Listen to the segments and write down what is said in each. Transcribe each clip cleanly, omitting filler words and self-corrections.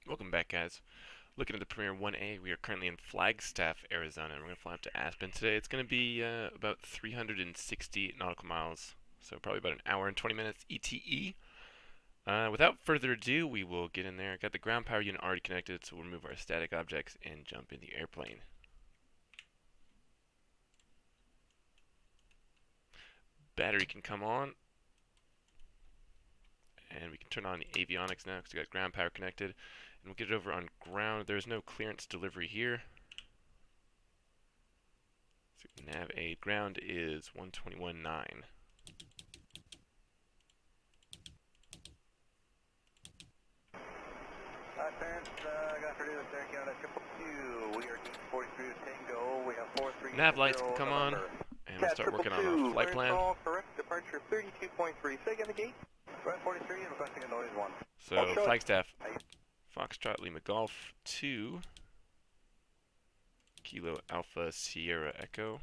Welcome back, guys. Looking at the Premier 1A, we are currently in Flagstaff, Arizona, and we're going to fly up to Aspen today. It's going to be about 360 nautical miles, so probably about an hour and 20 minutes ETE. Without further ado, we will get in there. Got the ground power unit already connected, so we'll remove our static objects and jump in the airplane. Battery can come on, and we can turn on the avionics now because we got ground power connected. And we'll get it over on ground. There's no clearance delivery here. So nav aid ground is 121.9. Nav lights can come on, and we'll start working on our flight plan. Correct, departure 32.3. Say again the gate. Right 43 and requesting a noise 1. So Flagstaff, Foxtrot Lima Golf 2, Kilo Alpha Sierra Echo.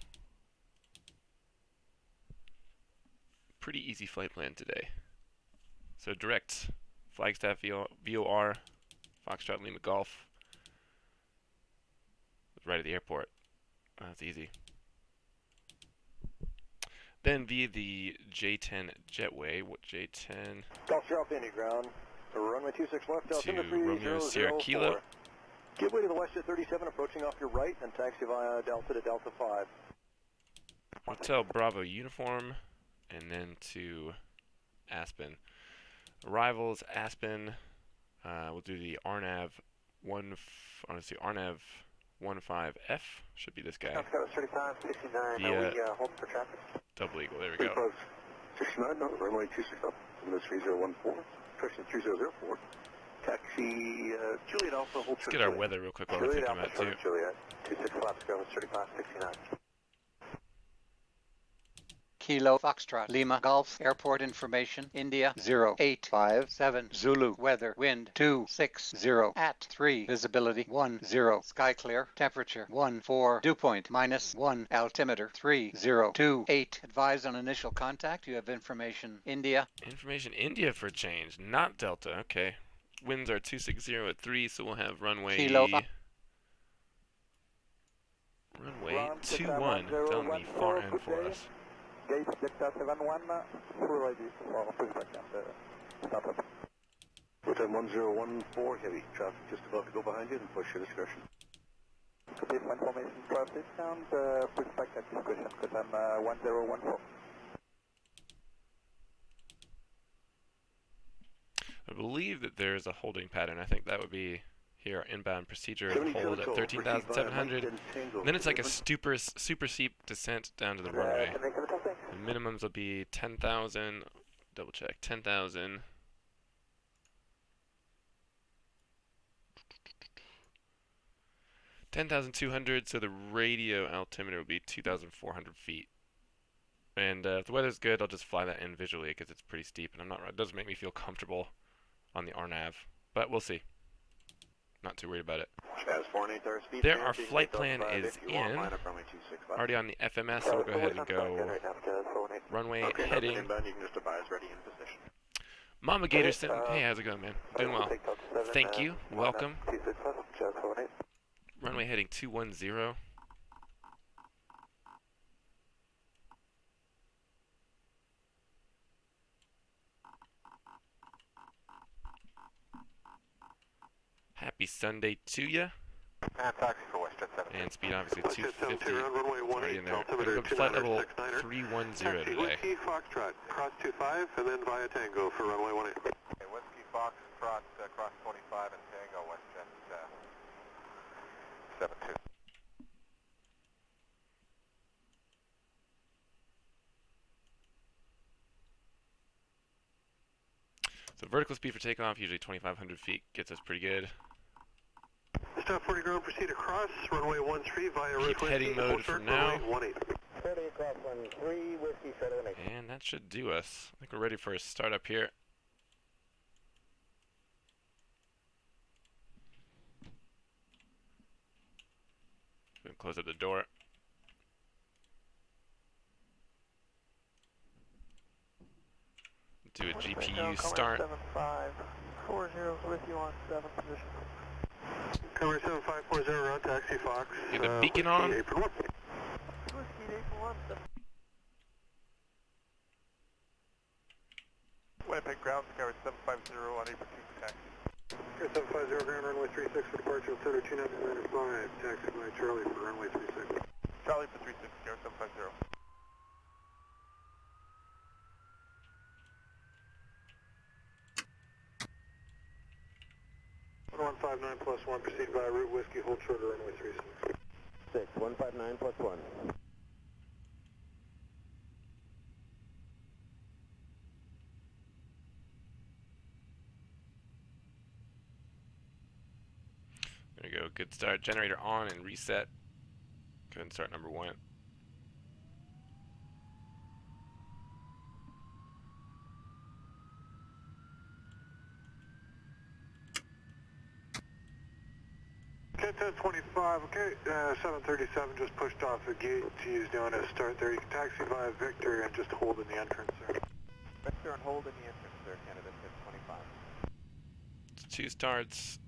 Pretty easy flight plan today. So direct Flagstaff VOR, Foxtrot Lima Golf, right at the airport. That's easy. Then via the J10 jetway, what J10? Golf drop into ground. Runway 26 left, to Romeo Sierra Kilo. Give way to the west at 37, approaching off your right, and taxi via Delta to Delta 5. Hotel Bravo uniform, and then to Aspen. Arrivals Aspen. We'll do the RNAV 15F. Should be this guy. Via Double Eagle. There we go. 69, no, runway 26 up. From the 3014. Approaching 3004. Taxi Juliet Alpha. Let's get our weather real quick while we're thinking about it too. Juliet 26 flaps go 3569. Kilo Foxtrot Lima Golf Airport information India 0857 Zulu weather wind 260 at 3 visibility 10 sky clear temperature 14 dew point -1 altimeter 3028 advise on initial contact. You have information India for a change, not Delta. Okay, winds are 260 at 3, so we'll have runway Kilo 21 telling me far end for us. Gate Delta 71, full ready for pushback and startup. Hotel 1014 heavy, traffic just about to go behind you and push your discretion. Copy information traffic and pushback at discretion, because I'm 1014. I believe that there's a holding pattern. I think that would be here, our inbound procedure, hold at 13,700. And then it's like a super steep descent down to the runway. The minimums will be 10,000, double check, 10,000. 10,200, so the radio altimeter will be 2,400 feet. And if the weather's good, I'll just fly that in visually because it's pretty steep, and it doesn't make me feel comfortable on the RNAV, but we'll see. Not too worried about it. There, our flight plan is in. Already on the FMS, so we'll go ahead and go runway heading. Mama Gatorson, hey, how's it going, man? Doing well. Thank you. Welcome. Runway heading 210. Happy Sunday to ya. And speed obviously 250. Already in there. We're going to flight level 310 today. Whiskey Foxtrot, cross 25, and then via Tango for runway 18. Okay, Whiskey Foxtrot, cross 25 and Tango, WestJet 72. So vertical speed for takeoff, usually 2,500 feet, gets us pretty good. Stop 40 ground, proceed across, runway 13 via Keep heading mode for now. 18. 30 across 13, Whiskey 78. And that should do us. I think we're ready for a startup here. Gonna close up the door. Do a GPU start. 40 with you on 7 position. Cover 7540, route taxi Fox. Get the beacon on. Apron 1. Whiskey, Apron 1. Winnipeg ground, Skywards 750 on Apron 2 for taxi. 750 ground, runway 36 for departure, Center 2995, taxi by Charlie for runway 36. Charlie for 36, Skywards 750. 159 plus 1, proceed via route whiskey, hold short of runway 36. 159 plus 1. There we go. Good start. Generator on and reset. Go ahead and start number 1. Okay, 1025, okay, 737 just pushed off the gate to use doing a start there. You can taxi via Victor and just hold in the entrance there. Victor and hold in the entrance there, Canada 1025. It's 2 starts.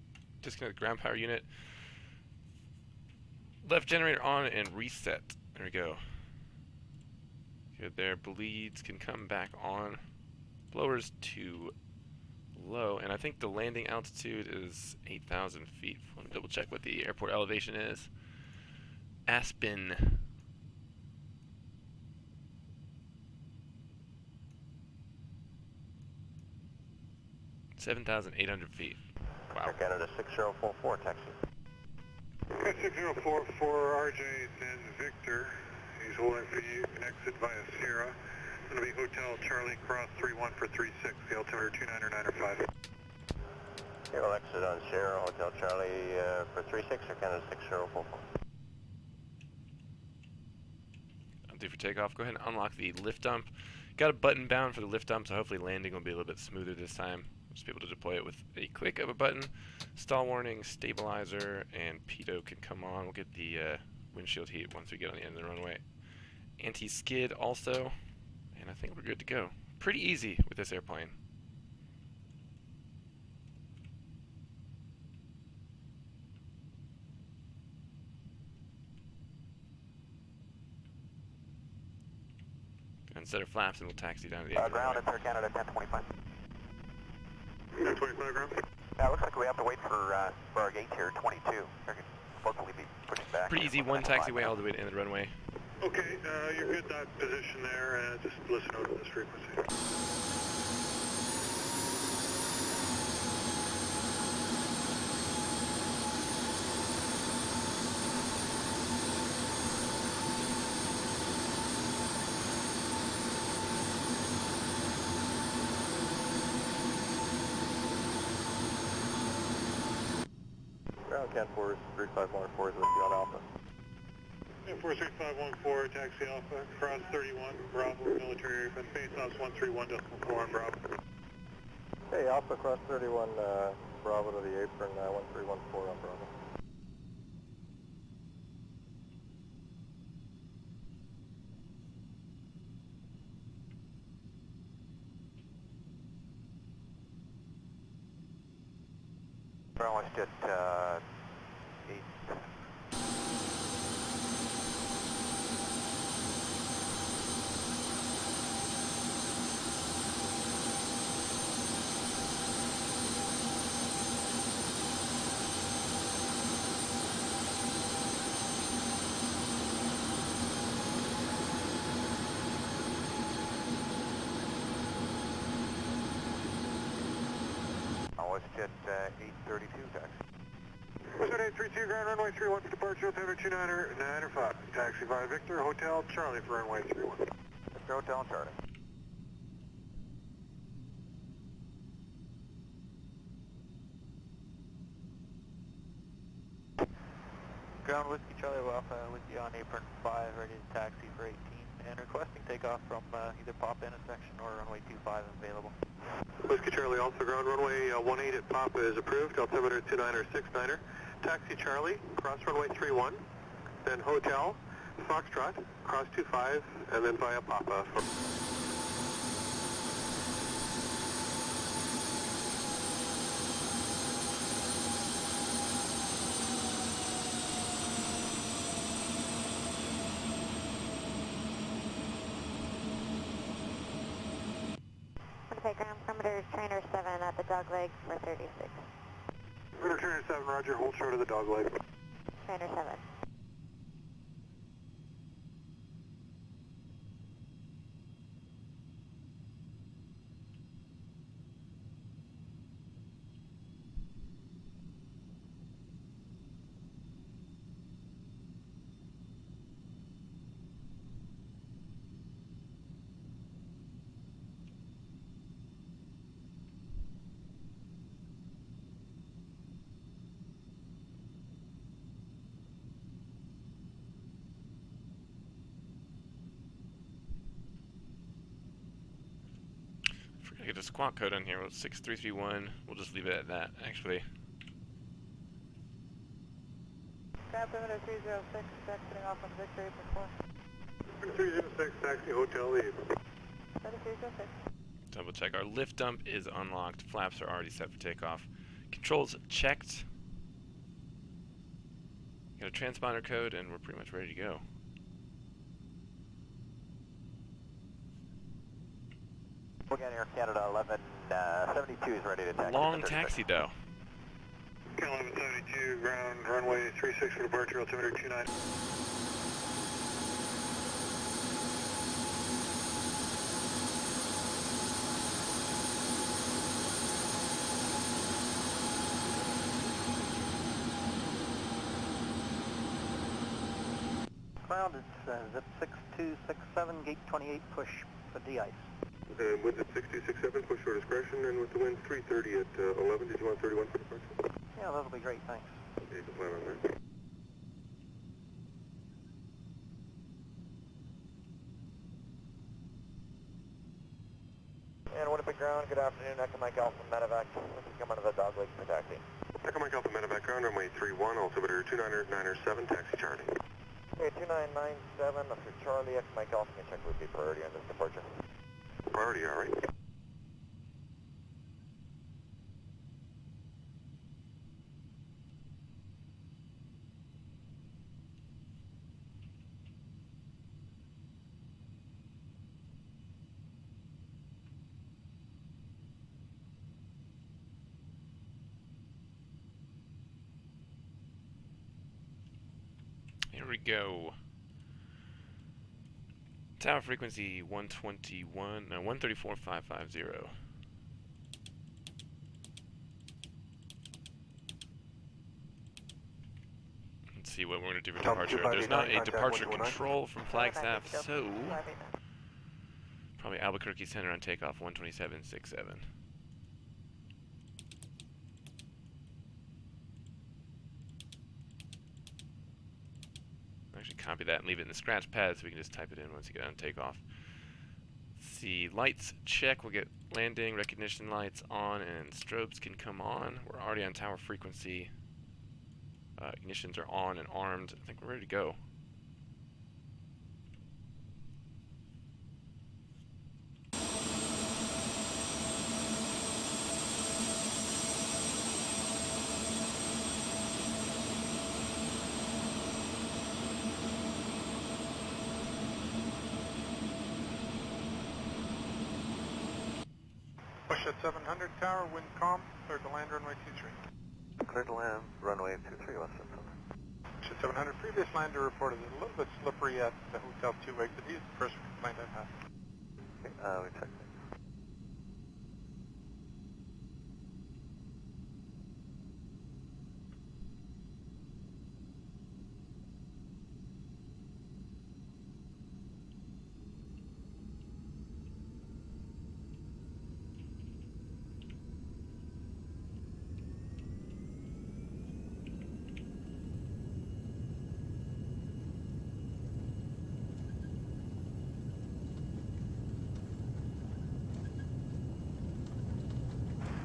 Disconnect the ground power unit. Left generator on and reset. There we go. Good there. Bleeds can come back on. Blowers too low, and I think the landing altitude is 8,000 feet. Let me double check what the airport elevation is. Aspen. $7,800 feet. Wow. Air Canada 6044, taxi. 6044, RJ sends Victor. He's holding for you, exit via Sierra. It's going to be Hotel Charlie, cross 31 for 36, the altimeter 29905. Okay, we'll exit on Sierra, Hotel Charlie for 36, Air Canada 6044. I'm due for takeoff. Go ahead and unlock the lift dump. Got a button bound for the lift dump, so hopefully landing will be a little bit smoother this time. Just be able to deploy it with a click of a button. Stall warning, stabilizer, and pitot can come on. We'll get the windshield heat once we get on the end of the runway. Anti-skid also, and I think we're good to go. Pretty easy with this airplane. And set our flaps and we'll taxi down to the end. Ground at Air Canada 1025. 1025 ground. Yeah, it looks like we have to wait for our gate here, 22. They're supposedly be pushing back. Pretty easy, one taxiway all the way to the end of the runway. Okay, you're good that position there, just listen out to this frequency. Ground Cat 4 3514 is with you on Alpha. 43514, taxi Alpha, cross 31, Bravo, military airplane, base off 131.4 on Bravo. Hey, Alpha, cross 31, Bravo to the apron, 1314 on Bravo. We're almost at 8. Almost at 832, taxi. Was at 832, ground runway 31 for departure, altimeter 29905. Taxi via Victor, Hotel Charlie for runway 31. Victor Hotel Charlie. Ground Whiskey Charlie Alpha with you on apron 5, ready to taxi for 18, and requesting takeoff from either Papa intersection or runway 25 available. Whiskey Charlie Alpha, ground runway 18 at Papa is approved, altimeter 2969er. Taxi Charlie, cross runway 31, then Hotel, Foxtrot, cross 25, and then via Papa. the dog leg for 36. Trainer 7, roger, hold short of the dog leg. Trainer 7. If we're gonna get a squawk code on here, well, 6331. We'll just leave it at that, actually. Altimeter 306, exiting off on Victory before. 306, taxi hotel leave. 306. Double check. Our lift dump is unlocked. Flaps are already set for takeoff. Controls checked. Got a transponder code, and we're pretty much ready to go. Again, Air Canada 1172 is ready to taxi. Long taxi, though. Canada 1172, ground runway 36 for departure, altimeter 29. Ground, it's zip 6267, gate 28, push for de-ice. With the 6267, push for discretion, and with the wind 330 at 11, did you want 31 for departure? Yeah, that'll be great, thanks. Okay, you can plan on that. And Winnipeg ground, good afternoon, Echo Mike Alpha Medevac. This is coming to the dog leg for taxi. Echo Mike Alpha Medevac, ground runway 31, altimeter 299er7, taxi Charlie. Okay, 2997, after Charlie, Echo Mike Alpha, can check would be priority on this departure. Priority, all right. Here we go. Tower frequency 121, no, 134,550. Let's see what we're going to do for departure. There's not a departure control from Flagstaff, so probably Albuquerque Center on takeoff 127.67. Actually copy that and leave it in the scratch pad so we can just type it in once you get on takeoff. Let's see, lights check. We'll get landing recognition lights on and strobes can come on. We're already on tower frequency. Ignitions are on and armed. I think we're ready to go. Push at 700 tower, wind calm, clear to land runway 23. Clear to land, runway 23, West Simpson. Push at 700, previous lander reported a little bit slippery at the Hotel 2 exit. He's the first complaint I've had. Okay, we checked it.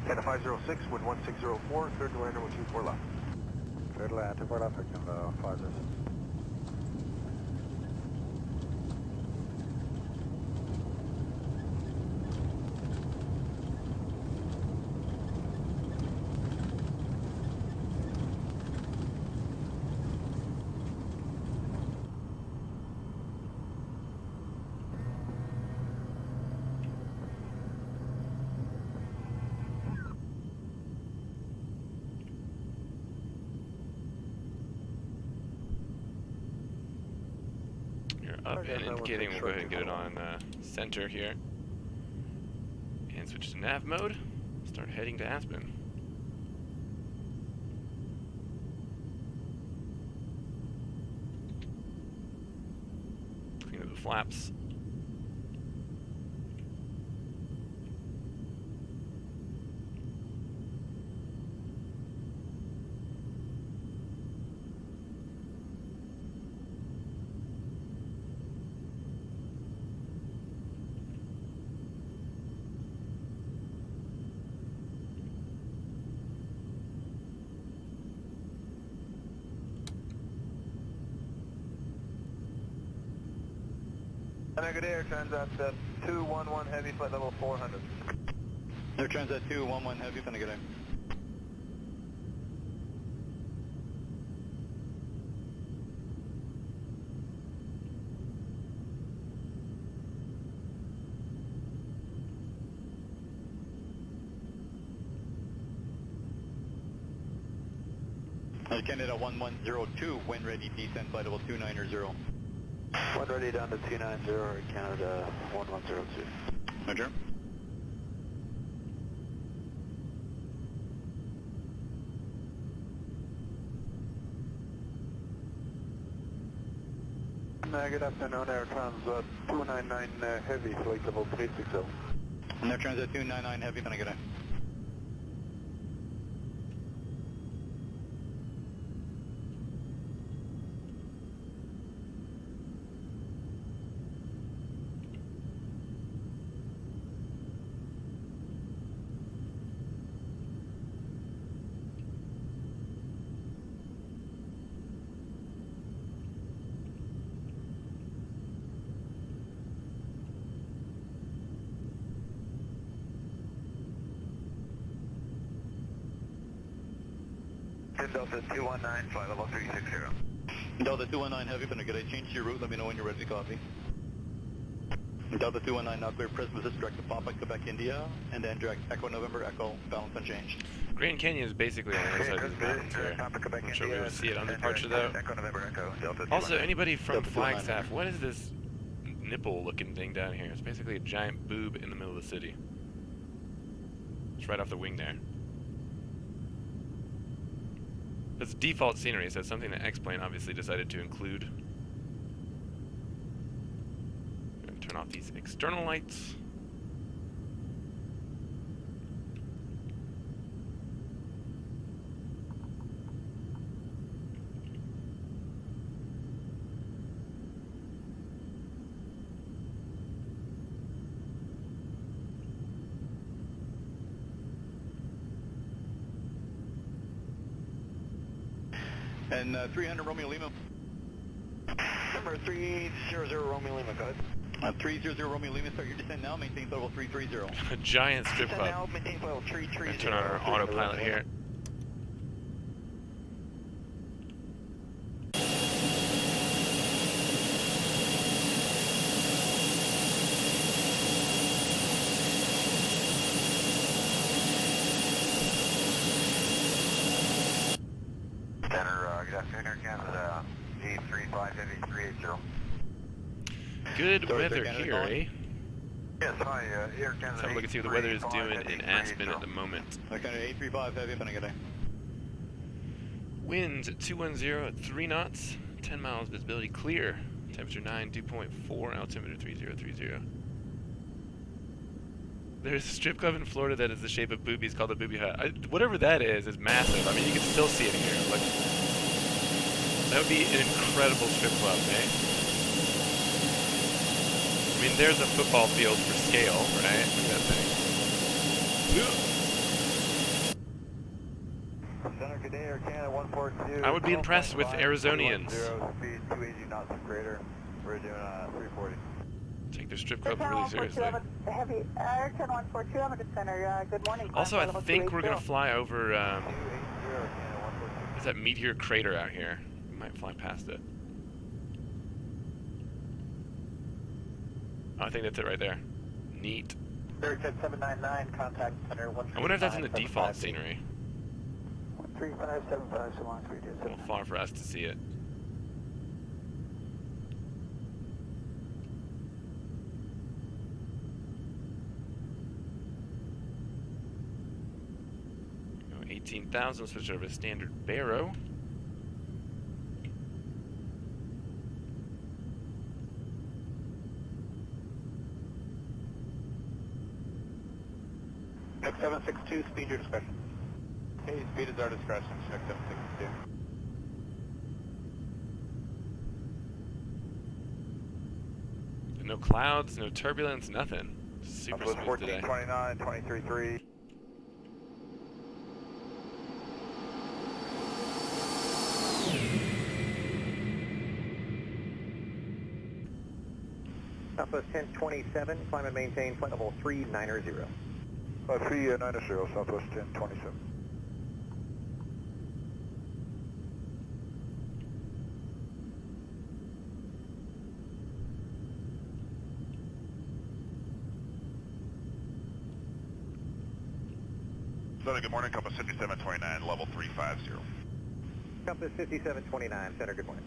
Canada 506, wind 1604, clear to land runway 24 left. Clear to land, 24 left, 506. up and indicating. We'll go ahead and get it on center here. And switch to nav mode. Start heading to Aspen. Clean up the flaps. Good Air, Transat 211 Heavy, flight level 400. Air Transat 211 Heavy, finna get in. Canada 1102, wind ready, descent flight level 290. One ready down to 290, Canada 1102. Roger. Good afternoon, Air Transat 299 Heavy, flight level 360. Air Transat 299 Heavy, finna get in. Delta 219, flight level 360. Delta 219 Heavy, finna get in. Change your route, let me know when you're ready to copy. Delta 219, now clear Prism assist, direct to Papa, Quebec, India, and then direct Echo November, Echo, balance unchanged. Grand Canyon is basically on the other side of the mountains here. I'm sure we will see it on departure though. Also, anybody from Flagstaff, what is this nipple looking thing down here? It's basically a giant boob in the middle of the city. It's right off the wing there. It's default scenery, so it's something that X-Plane obviously decided to include. I'm going to turn off these external lights. And 300 Romeo Lima. Number 300 Romeo Lima, go ahead. 300 Romeo Lima, start your descent now, maintain level 330. A giant strip Descend club. now, maintain level 330. Turn on our autopilot here. Good afternoon, Air Canada 835 Heavy 380. Good weather here, eh? Yes, hi, Air Canada. Let's have a look and see what the weather is doing in Aspen at the moment. Air Canada 835 Heavy, finna get in. Wind 210 at 3 knots, 10 miles, visibility clear. Temperature 9, dew point 4, altimeter 3030. There's a strip club in Florida that is the shape of boobies called the Booby Hut. Whatever that is massive. I mean, you can still see it here. Look. That would be an incredible strip club, eh? I mean, there's a football field for scale, right? Look at that thing. Center Cadet, Air Canada 142. I would be impressed with Arizonians. Speed 280 knots and greater. We're doing 340. Take their strip club really seriously. Heavy, Air 142, I'm at the center. Good morning. Also, I think we're going to fly over, 280, Canada 142. there's that meteor crater out here. We might fly past it. Oh, I think that's it right there. Neat. Air 799, contact center 139. I wonder if that's in the default scenery. 3575, so long, A little far for us to see it. 18,000, switch over to standard Barrow. Check 762, speed your discretion. Okay, speed is our discretion. Check 762. No clouds, no turbulence, nothing. Super Southwest smooth today. 1429, 23.3. Southwest 1027, climb and maintain flight level 390. 390, Southwest 1027. Southern, good morning, Compass 5729, level 350. Compass 5729, center, good morning.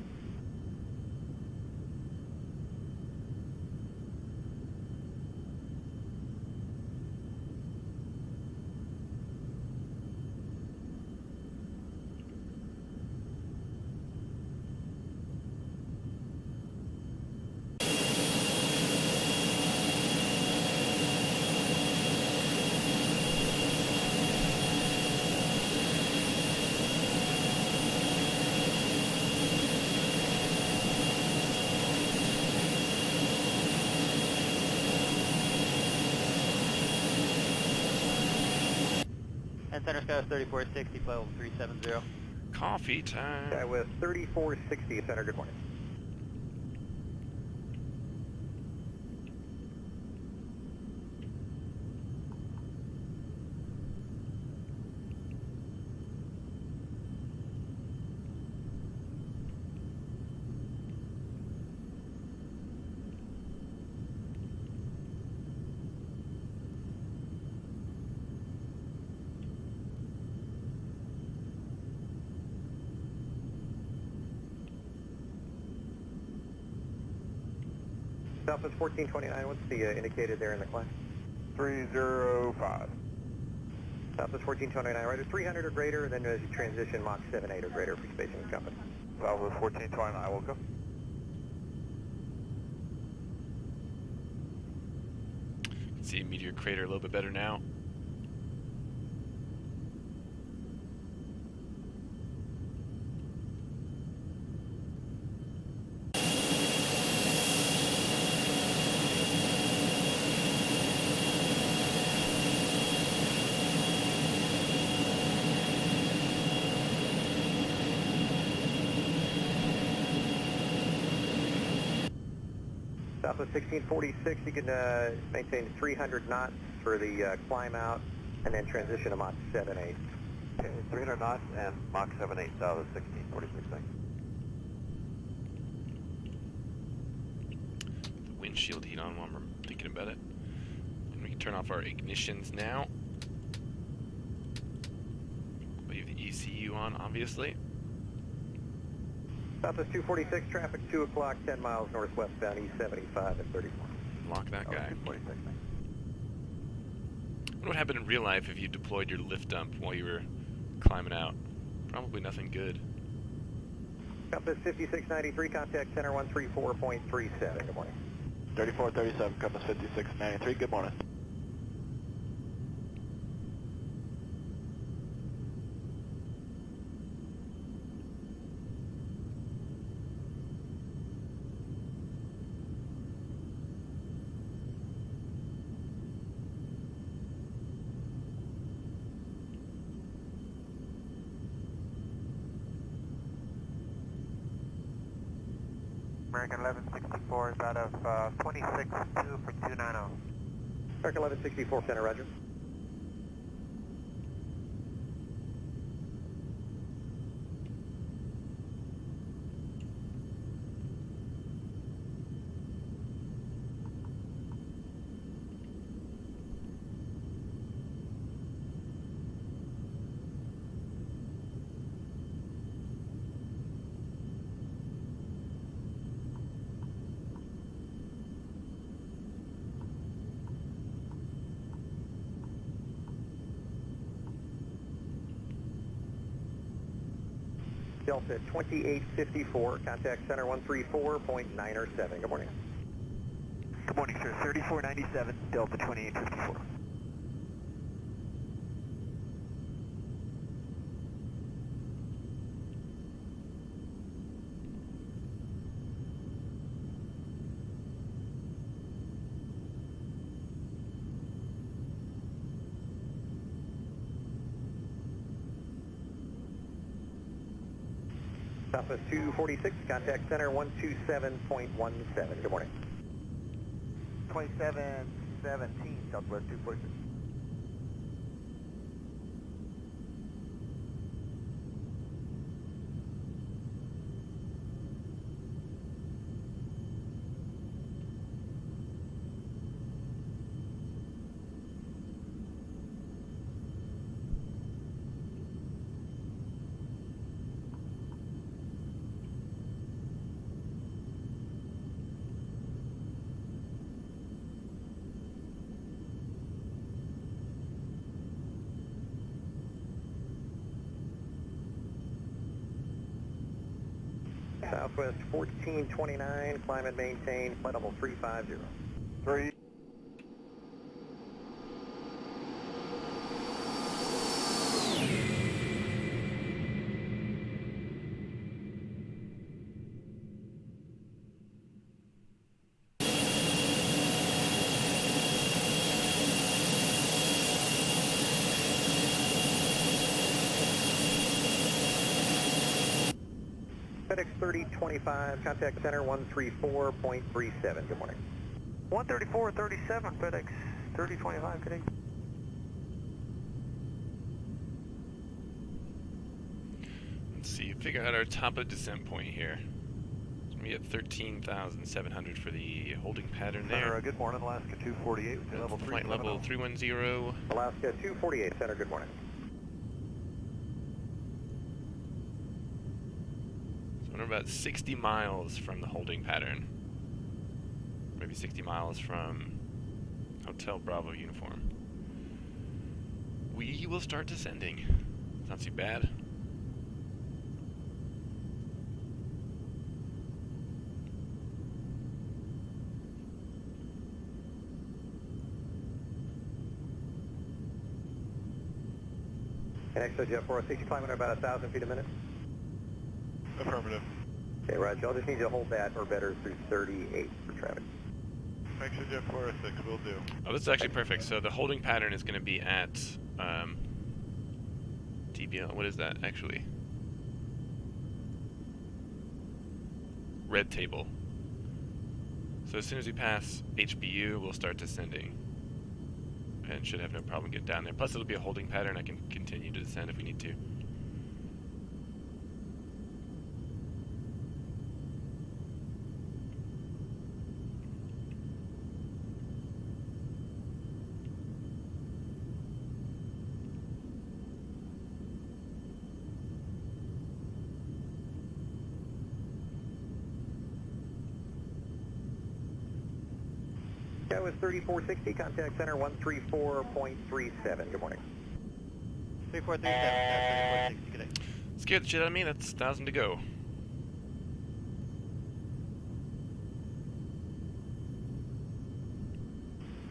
And center sky is 3460, flight level 370. Coffee time. Sky with 3460, center, good morning. Southwest 1429, what's the indicated there in the climb? 305. Southwest 1429, right at 300 or greater, and then as you transition, Mach 78 or greater for spacing and compass. Southwest 1429, will go. See Meteor Crater a little bit better now. Southwest 1646, you can maintain 300 knots for the climb out, and then transition to Mach 78. Okay, 300 knots and Mach 78, Southwest 1646, thanks. The windshield heat on while we're thinking about it. And we can turn off our ignitions now. Leave the ECU on, obviously. Southwest 246, traffic 2 o'clock, 10 miles northwestbound, East 75 at 34. Lock that guy. 246, thanks. What would happen in real life if you deployed your lift dump while you were climbing out? Probably nothing good. Compass 5693, contact center 134.37. Good morning. 3437, Compass 5693, good morning. American 1164 is out of 26-2 for 290. American 1164, center, roger. Delta 2854, contact center 134.907. Good morning. Good morning, sir. 3497, Delta 2854. Southwest 246, contact center 127.17. Good morning. 2717, Southwest 246. Southwest 1429, climate maintained, flight level 350. 3. FedEx 3025, contact center 134.37. Good morning. 13437, FedEx 3025, good day. Let's see, figure out our top of descent point here. It's gonna be at 13,700 for the holding pattern there. Good morning, Alaska 248, level 3. Flight level 310. Alaska 248, center, good morning. So we're about 60 miles from the holding pattern. Maybe 60 miles from Hotel Bravo uniform. We will start descending. It's not too bad. And ExoJet 406, climbing at about 1,000 feet a minute. Affirmative. Okay, Roger. I'll just need you to hold that or better through 38 for traffic. ExoJet 406 will do. Oh, this is actually perfect. So the holding pattern is going to be at DBL. What is that actually? Red table. So as soon as we pass HBU, we'll start descending. And should have no problem getting down there. Plus it'll be a holding pattern. I can continue to descend if we need to. That was 3460, contact center 134.37. Good morning. 3437, 3460, good day. Scared the shit out of me. That's 1,000 to go.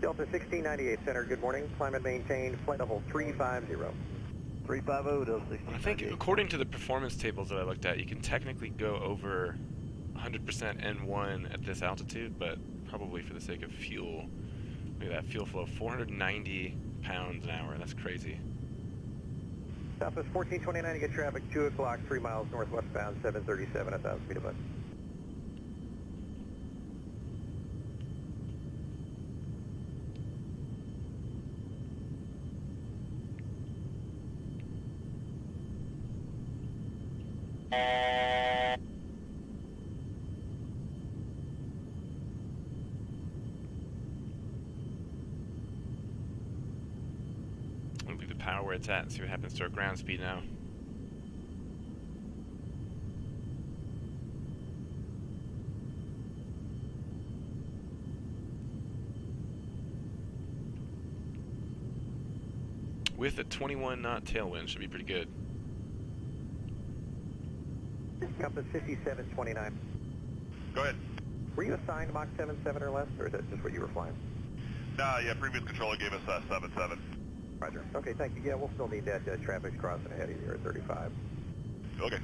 Delta 1698, center, good morning. Climate maintained, flight level 350. 350, Delta I 1698. think according to the performance tables that I looked at, you can technically go over 100% N1 at this altitude, but probably for the sake of fuel. Look at that fuel flow, 490 pounds an hour. That's crazy. Southwest 1429, you get traffic 2 o'clock, 3 miles northwestbound, 737, 1,000 feet above. I'll leave the power where it's at and see what happens to our ground speed now. With a 21 knot tailwind, should be pretty good. Compass 5729. Go ahead. Were you assigned Mach 77 or less, or is that just what you were flying? Nah, yeah, previous controller gave us 7-7. Roger. Okay, thank you. Yeah, we'll still need that traffic crossing ahead of you at 35. Okay.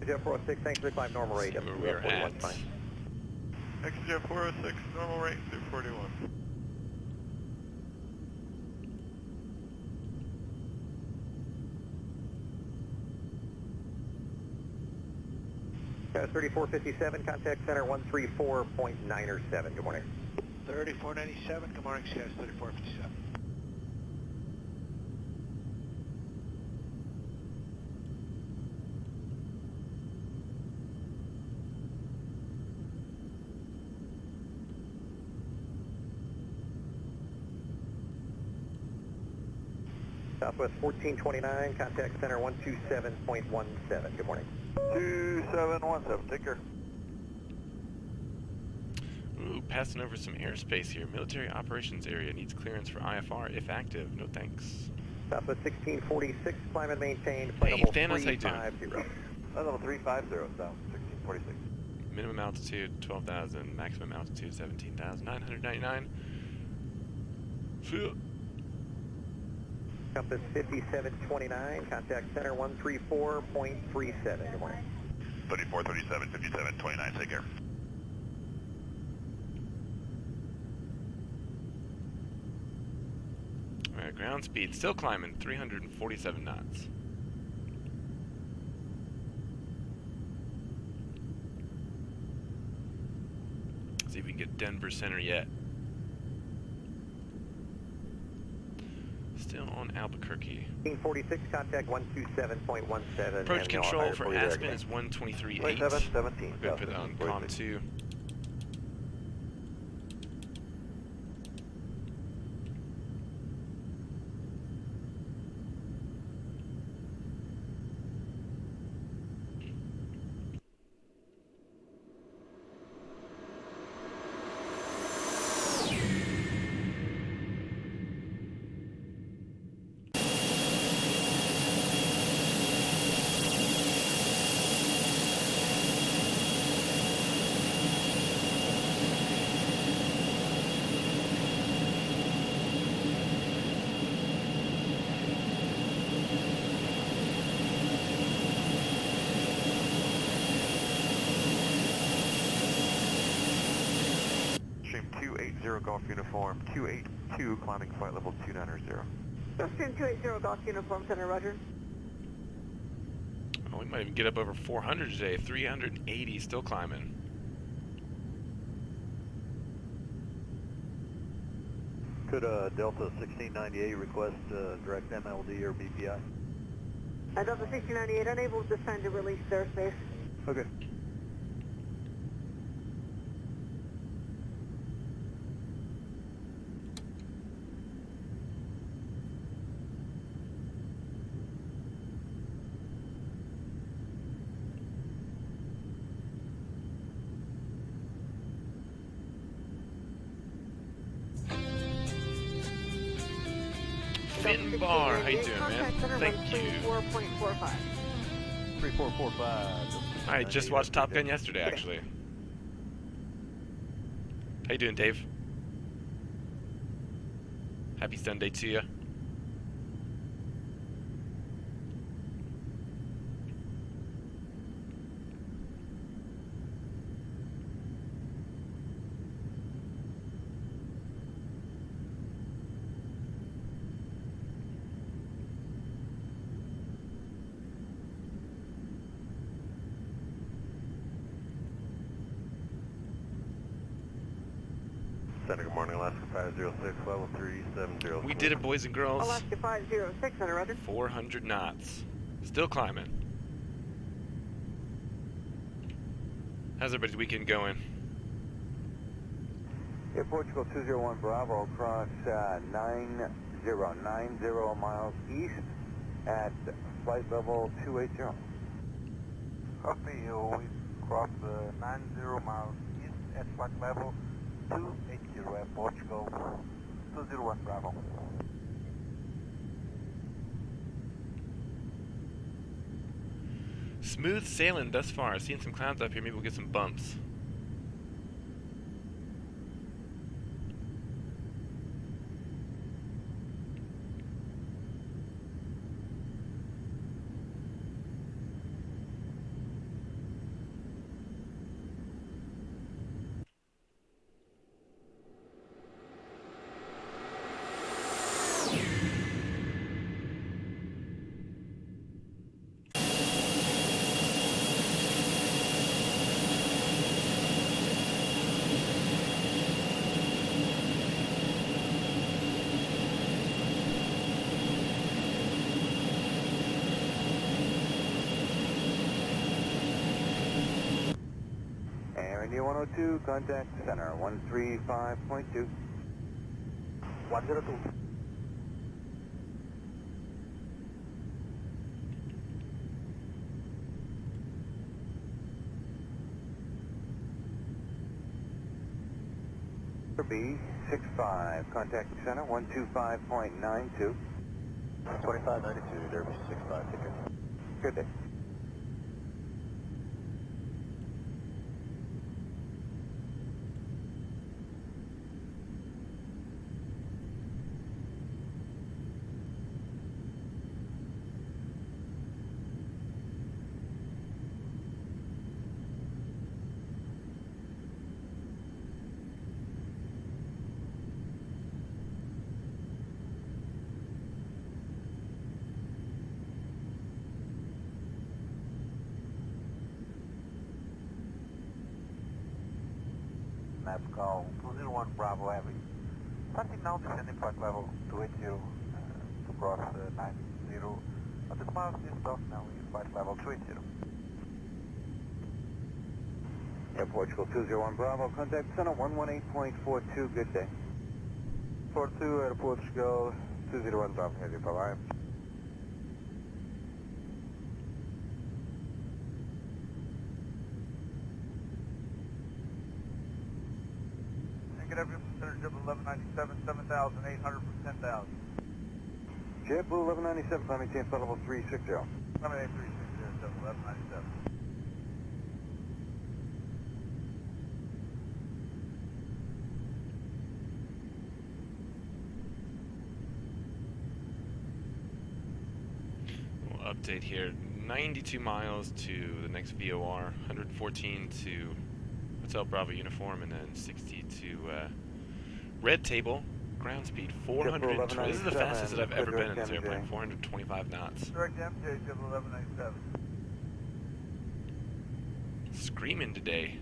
Jet 406, thanks for the climb, normal rate. See where we are 41 at. fine. XJ 406, normal rate, 241. Status 3457, contact center 134.907. Good morning. 3497, good morning, status 3457. Southwest 1429, contact center 127.17. Good morning. 2717, take care. Ooh, passing over some airspace here. Military operations area needs clearance for IFR if active. No thanks. Southwest 1646, climb and maintain. Hey, Level Thanos, how you doing? 350. Level 350, south 1646. Minimum altitude 12,000. Maximum altitude 17,999. Phew. Compass 5729, contact center 134.37. Good morning. 34, 37, 57, 29, take care. Alright, ground speed still climbing, 347 knots. See if we can get Denver Center yet. Still on Albuquerque. 1646, contact 127.17. Approach control for Aspen is 123.8. 2717. We're going to put that on COM 2. Stream 280 Golf Uniform, 282, climbing flight level 290. Stream 280 Golf Uniform Center, roger. Oh, we might even get up over 400 today. 380 still climbing. Could Delta 1698 request direct MLD or BPI? Delta 1698 unable to descend to release airspace. Okay. Finbar, how you doing, man? Thank you. 4.45. 3445. I just watched Top Gun yesterday, actually. How you doing, Dave? Happy Sunday to you. Center, good morning, Alaska 506, level 370. We did it, boys and girls. Alaska 506, Center, roger. 400 knots. Still climbing. How's everybody's weekend going? Yeah, Portugal 201 Bravo, cross 90 miles east at flight level 280. Copy, we crossed 90 miles east at flight level 280 Portugal, 201 Bravo. Smooth sailing thus far. Seeing some clouds up here. Maybe we'll get some bumps. India 102, contact center 135.2. 102. B65, contact center 125.92. 2592, Derby 65, take care. Good day. Map call 201 Bravo Heavy. Starting now descending flight level 280 to cross 90. At the miles east of now in flight level 280. Air Portugal 201 Bravo, contact center 118.42, good day. 42 Air Portugal 201 Bravo Heavy, bye-bye. Every JetBlue 1197, 7,800 for 10,000. JetBlue 1197, climbing change flight level 360. Climbing 360, JetBlue 1197. We'll update here. 92 miles to the next VOR, 114 to Hotel Bravo uniform, and then 60 to Red Table. Ground speed 420. This is the fastest that I've ever been in this airplane. 425 knots. Direct MJ, JetBlue 1197. Screaming today.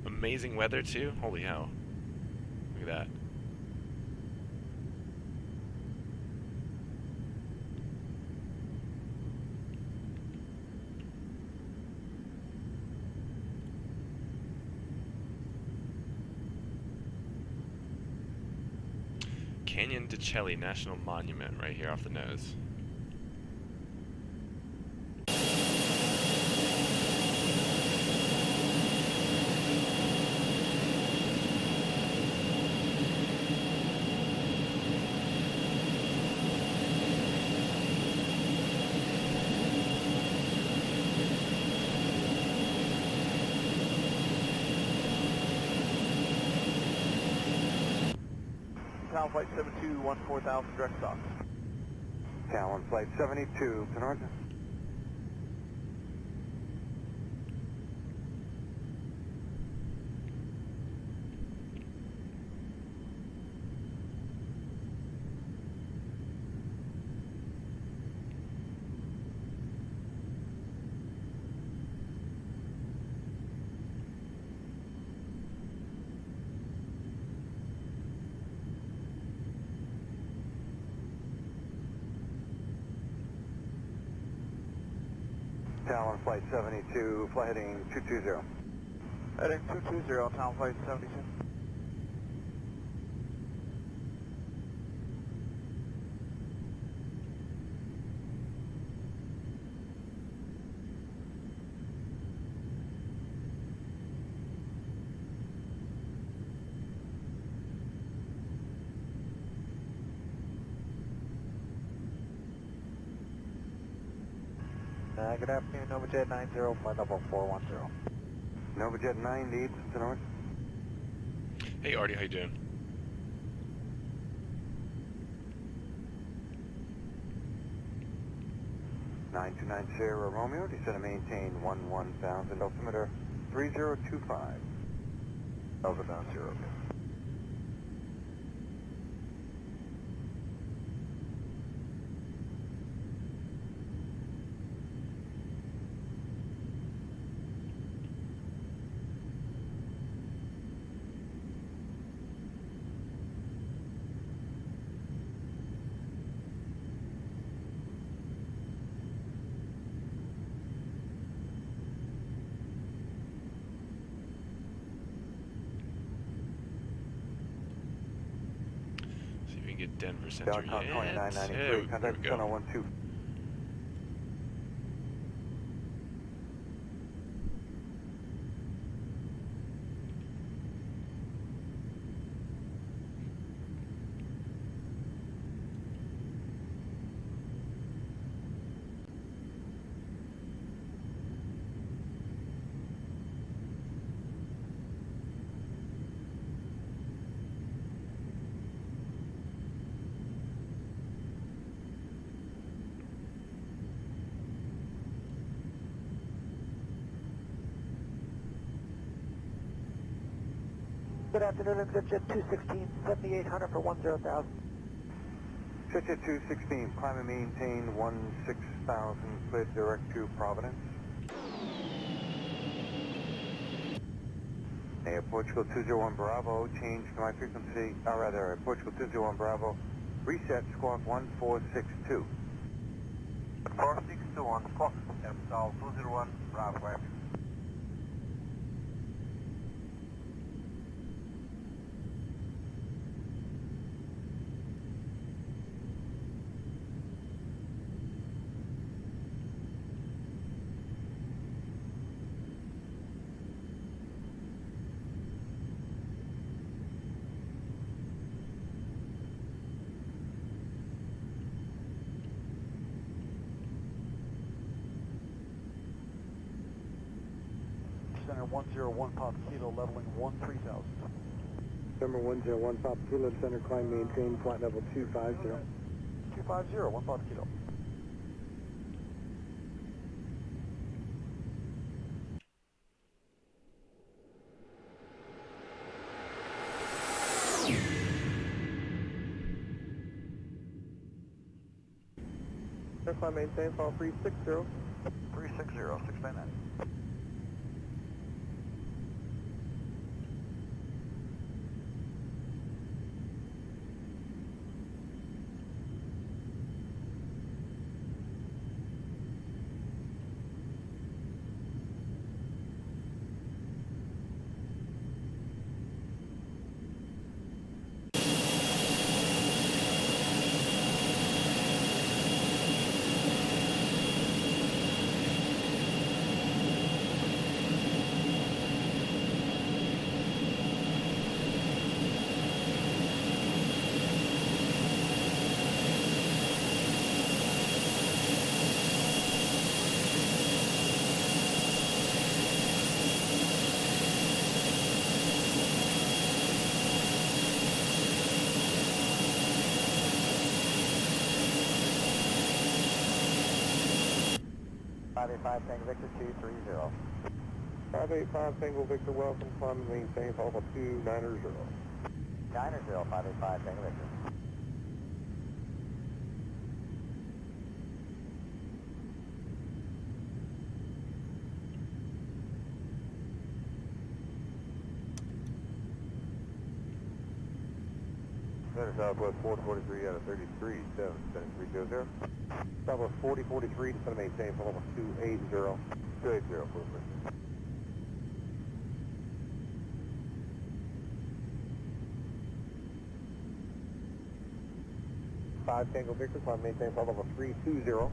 Amazing weather too. Holy hell! Look at that. Canyon de Chelly National Monument right here off the nose. Town Flight 72, 14,000 direct stock. Talon Flight 72, Canarja. Talon Flight 72, flight heading 220. Heading 220, Town Flight 72. Good afternoon, NovaJet 90, flight level 410. NovaJet 90 to north. Hey Artie, how you doing? Nine two nine Sierra Romeo, descend and maintain 11,000, altimeter 3025. Delta down 0. See if we can get Denver Center. Delta Yeah, 2993, there we contact go. Center 12. Good afternoon, NovaJet 216, 7800 for 10,000. Jet 216, climb and maintain 16,000, cleared direct to Providence. Air Portugal 201 Bravo, change to my frequency, Air Portugal 201 Bravo, reset squawk 1462. 462 on squawk, Epsilon 201, Bravo, Air. Center 101 Pop Kilo, leveling 13,000. Number 101 Pop Kilo, center climb maintain, flight level 250. 250, 1 Pop Kilo. Center climb maintain, fall 360. 360, 699. Five Tango Victor 230. 585 Tango Victor, welcome, climb and maintain, fall level 290. 90, 585 Tango Victor. Center Southwest 443 out of 33, 7, 300. Southwest 4043, descend and maintain, fall level 280. 280, perfect. Five Tango Victor, climb maintain, fall level 320.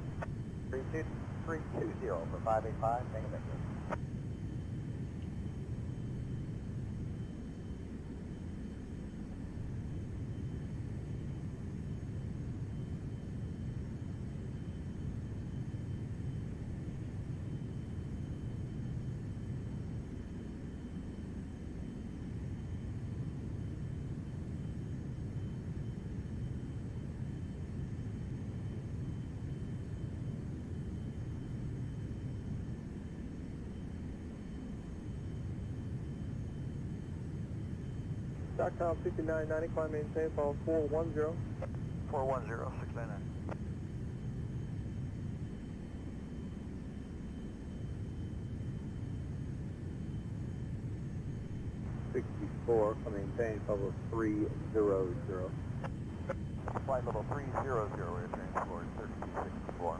320 for 585 Tango Victor. .com 5990, climb maintain, follow 410. 410, 699. Climb maintain, follow 300. Flight level 300, we're transport 3264.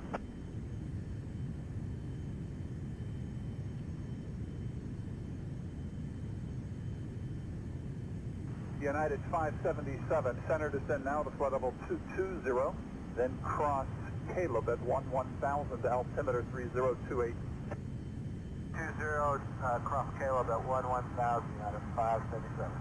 United 577, center descend now to flight level 220, then cross Caleb at 11,000 altimeter 3028. 20, cross Caleb at 11,000, United 577.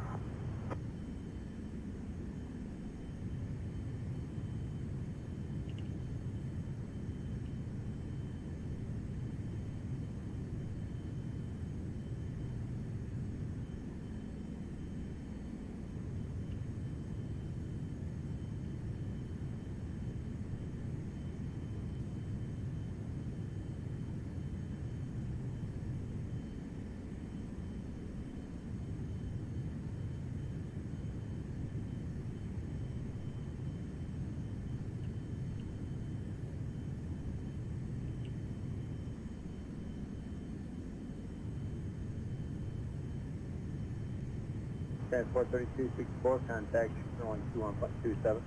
Transport 3264, contact 121.27.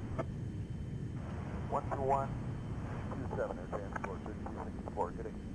12127, air transport 3264, good evening.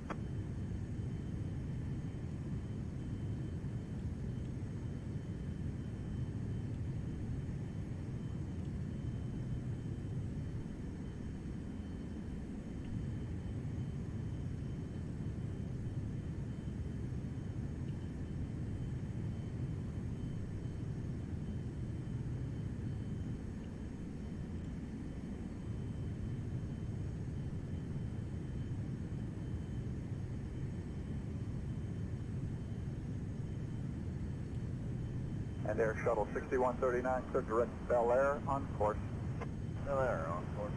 And Air Shuttle 6139, clear direct Bel Air on course. Bel Air on course.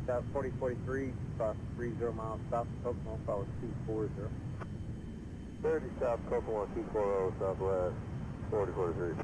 South 4043, cross 30 miles south of Kokomo, follow 240. 30 South Kokomo 240 Southwest 4043.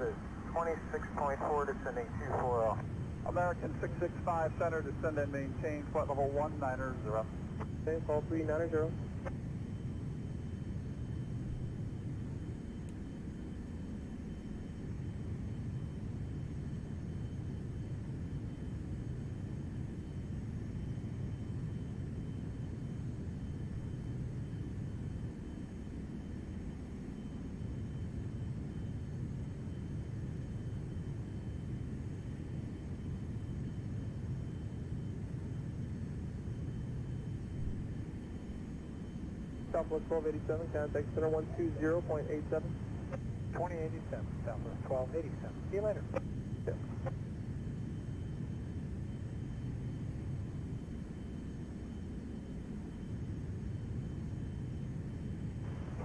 Is 26.4 descending 240. American 665 center descend and maintain flight level 190. Okay, call 390. Southwest 1287, contact center 120.87. 2087, Southwest 1287. See you later. Yep.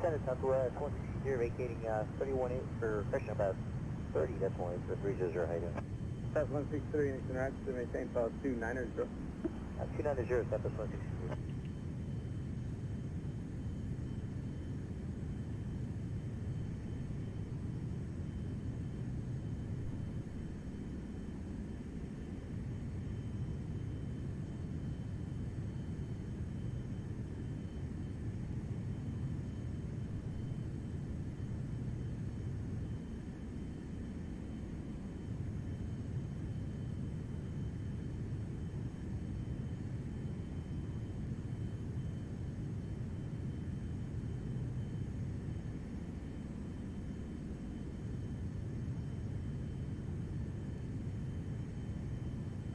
Center Southwest 160, vacating 31.8 for pressure about 30 decimals for 300 height. South 163, next interaction to maintain follow 290. 290 Southwest 163.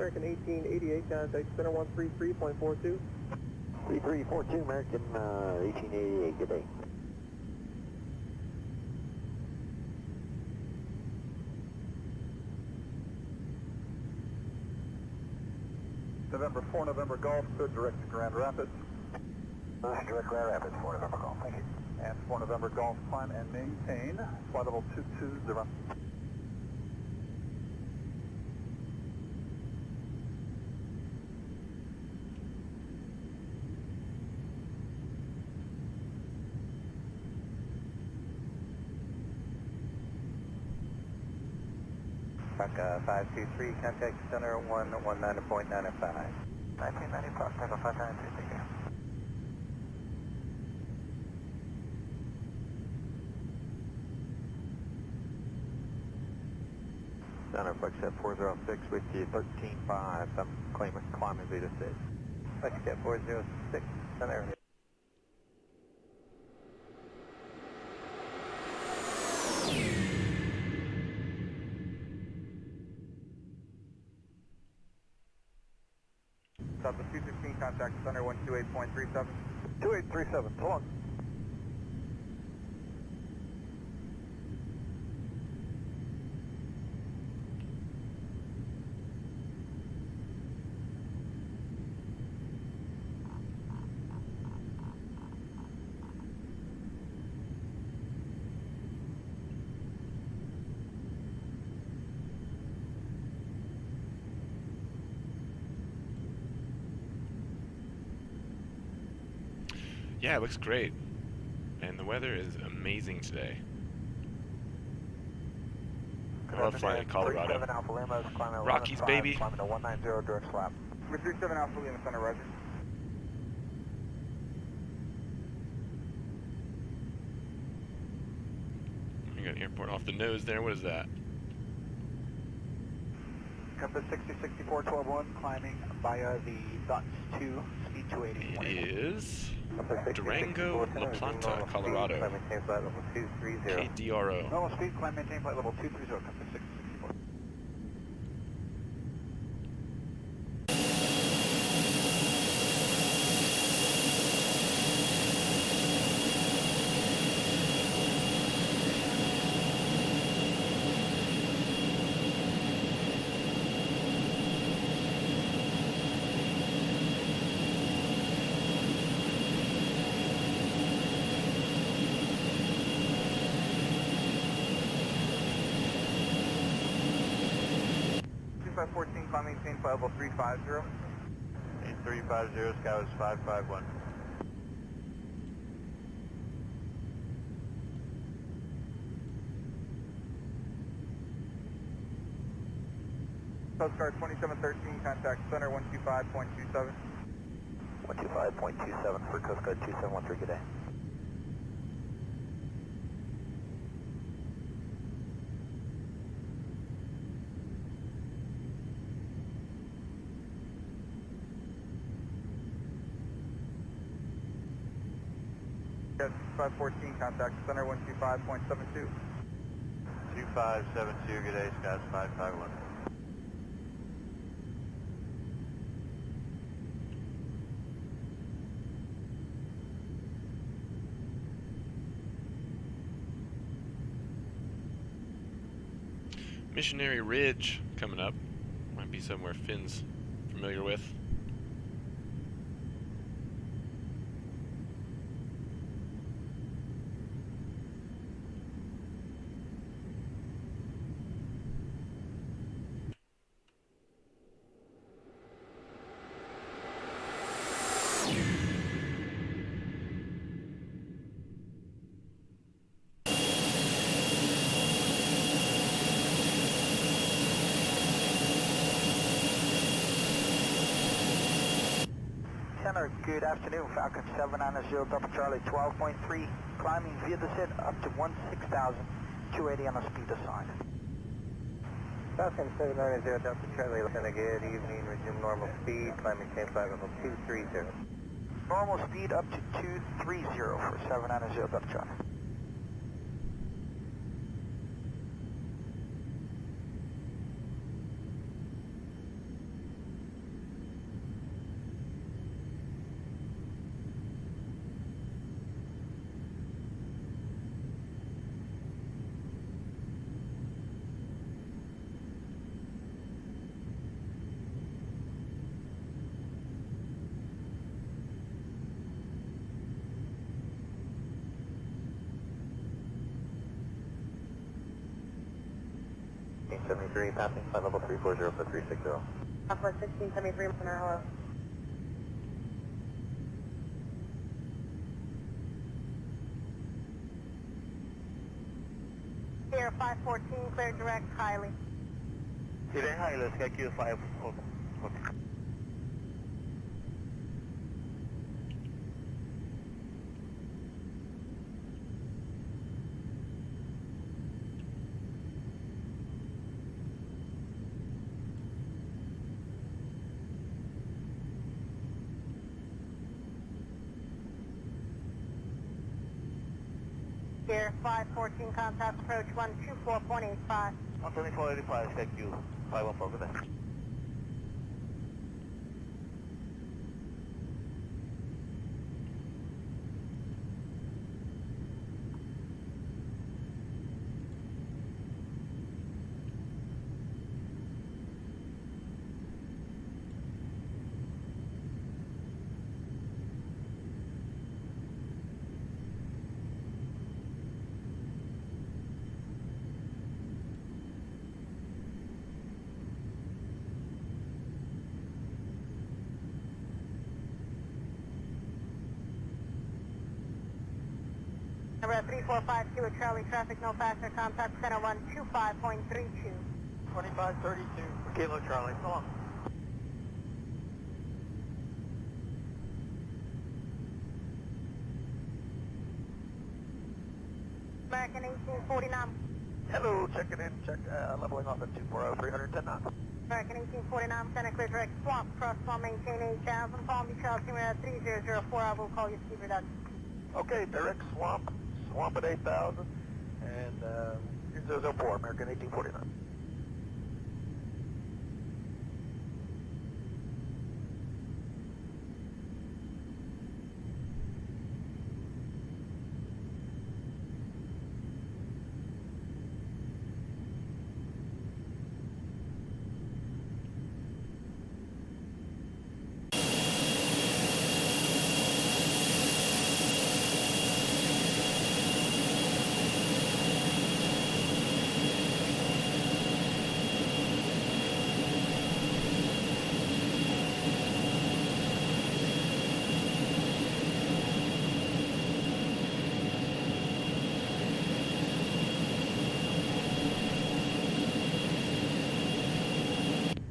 American 1888, contact center 133.42. 3342, American 1888, good day. November 4 November Golf, clear direct to Grand Rapids. Direct Grand Rapids, 4 November Golf, thank you. And 4 November Golf, climb and maintain. Flight level 220. Rock 523, contact center 119.95. 1990 plus, Takeoff 593, take care. Center, Flagstaff 406 with you, 13.5, I'm climbing Vita 6. Flagstaff 406, center. Delta 216, contact center 128.37. 2837, so long. Yeah, it looks great. And the weather is amazing today. I love flying in Colorado. 37 Alpha Lima is climbing Rockies, 11.5, baby. climbing to 190 direct slap. With 37 Alpha Lima Center, roger. We got airport off the nose there. What is that? Compass 6064-12-1, climbing via the Dots 2, speed 280. It is Durango, La Plata, Colorado. Climbing flight level 230. KDRO. Normal speed, climb maintain flight level 230, Compass 6064. By 14, climb maintain flight level 350. 350, sky was 551. Coast Guard 2713, contact center 125.27. 125.27 for Coast Guard 2713, good day. Yes, 514, contact center 125.72. 2572, good day, skies 551. Missionary Ridge coming up. Might be somewhere Finn's familiar with. Center, good afternoon, Falcon 790 Delta Charlie 12.3, climbing via the set up to 16,280 on a speed assigned. Falcon 790 Delta Charlie, Lieutenant, good evening, resume normal speed, climbing maintain flight level 230. Normal speed up to 230 for 790 Delta Charlie. 1673, passing flight level 340 for 360. Southwest 1673, hello. Here, 514, clear direct, highly. Today, hi, let's get you 5. Okay. Here, 514, contact approach 124.85. 124.85, thank you. 514, good day. Number 3452 at Charlie traffic, no passenger contact, center 125.32. 2532. Kilo Charlie, so long. American 1849. Hello, checking in, leveling off at 240, 310 knots. American 1849, center clear direct, swamp, cross swamp, maintain 8000, Palm Beach, altimeter 3004, I will call you speed reduction. Okay, direct swamp at 8,000, and 004, American 1849.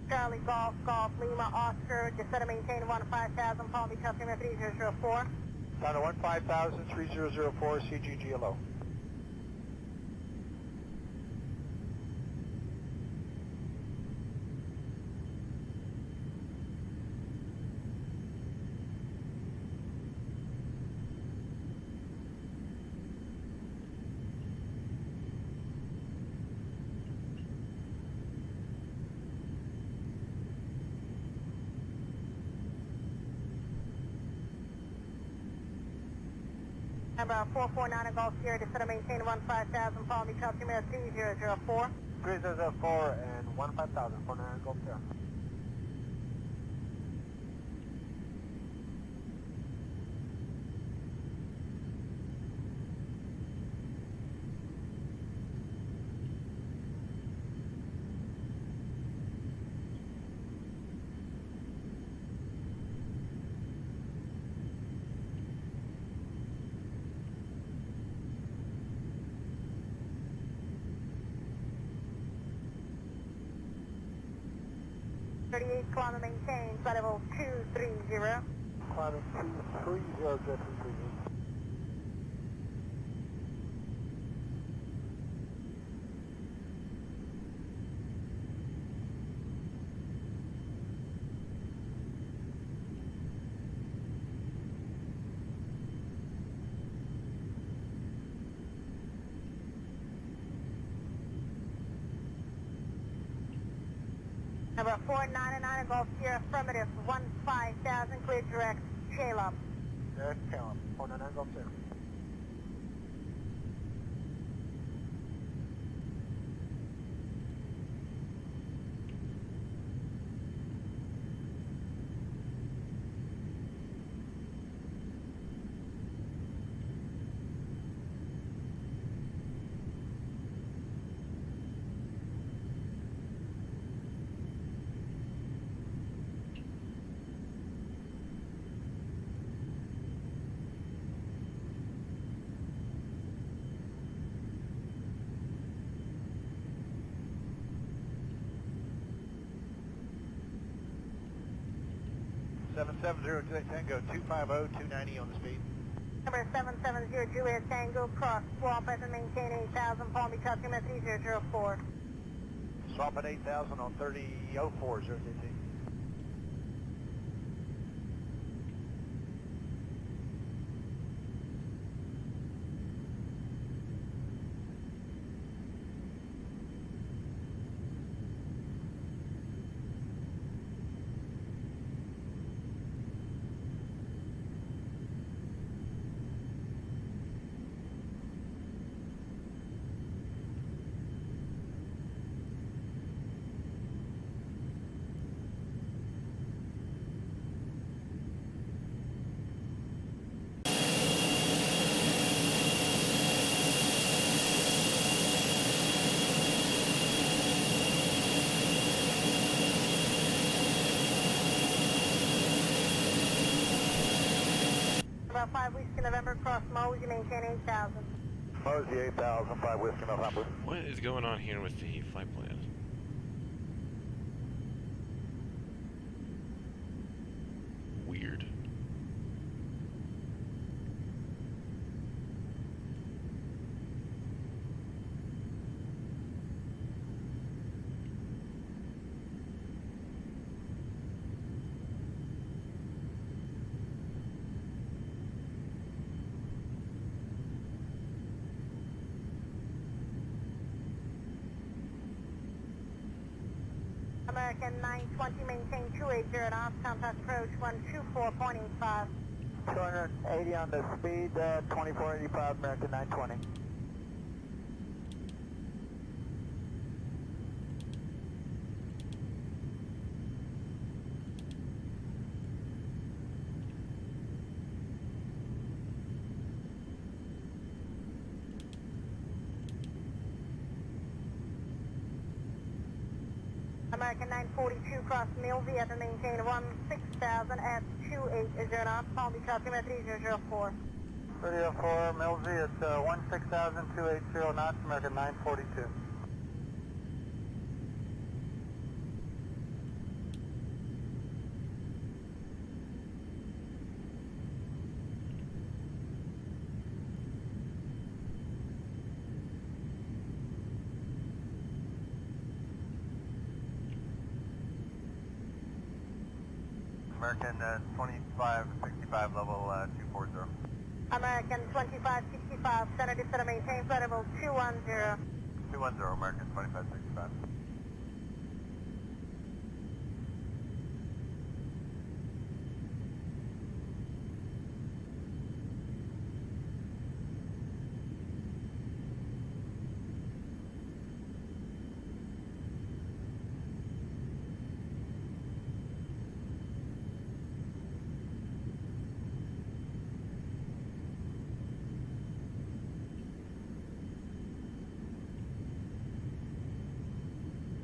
Charlie, Golf, Lima, Oscar, just set to maintain 15,000, Palm Beach, altimeter 3004. Down to 15,000, 3004, CGGLO. Number 449 at Golf Sierra, just set to maintain 15,000, Palm Beach, altimeter 3004. 3004 and 15,000 for Golf Sierra. Climate maintained, flight level 230. Climate 230, jet 230. Number 499 at Golf Sierra, affirmative, 15,000, clear direct, Caleb. Direct Caleb, 499 Golf Sierra. 770 Tango, 250-290 on the speed. Number 770 Juliet Tango, cross, swap and maintain 8,000, Palm Beach, altimeter 3004. Swap at 8,000 on 3004, 0JT. About 5 weeks in November, cross Mosey, maintain 8,000. Mosey 8,000, 5 Whiskey November. What is going on here with the flight plan? Weird. American 920, maintain 280 knots, contact approach 124.85. 280 on the speed, 2485, American 920. American 942, cross Millview, at maintain 16,000 at 280 knots, Palm Beach, altimeter 3004. 3004, Millsy, it's 16,280 knots, American 942. American 2565, level 240. American 2565, center descent, maintain flight level 210. 210, American 2565.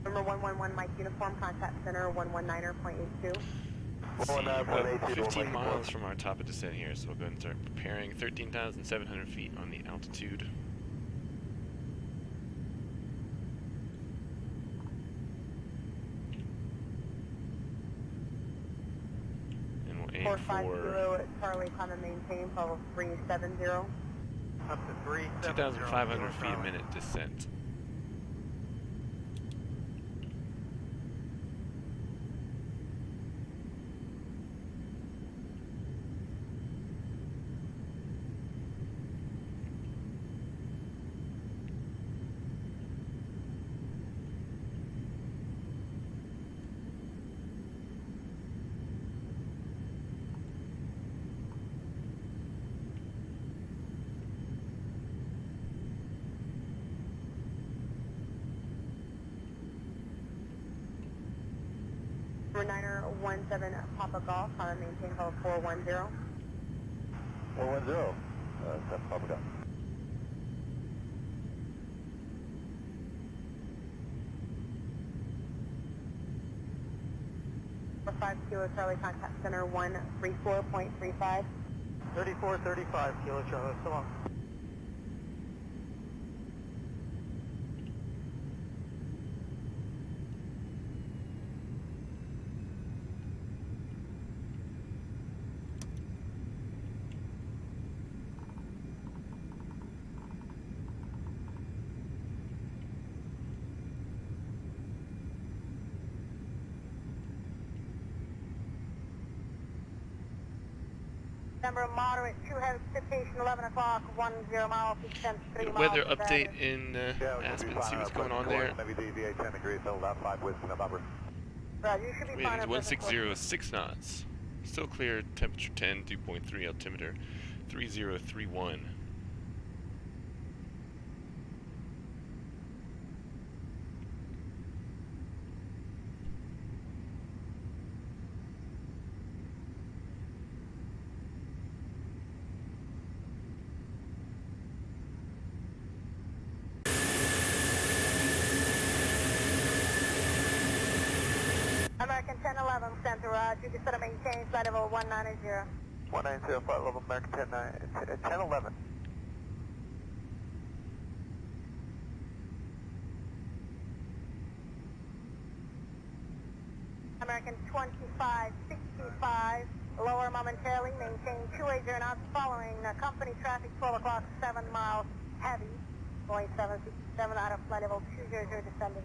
Number 111, Mike Uniform, contact center 119.82. 15 miles from our top of descent here, so we'll go ahead and start preparing 13,700 feet on the altitude. And we'll aim 450 at Charlie, common maintain, level 370. Up to 370. 2,500 feet a minute descent. Niner 17 Papa Golf, maintain level 410. 410, that's Papa Golf. 5 Kilo Charlie, contact center 134.35. 3435, Kilo Charlie, so long. November, moderate to heavy precipitation, 11 o'clock, 10 miles, extends 3 Get a miles. weather update in Aspen, see what's going on there. Maybe DVA 10 degrees, hold out 5 Whiskey November. Right, you should be fine. Wind 160, 6 knots. Still clear, temperature 10, dew point 3, altimeter 3031. American 1011, center Roger. You just got to maintain flight level 190. 190, flight level American 1011. American 2565, lower momentarily, maintain 280 knots following company traffic, 12 o'clock, 7 miles, heavy, Boeing 767 out of flight level 200 descending.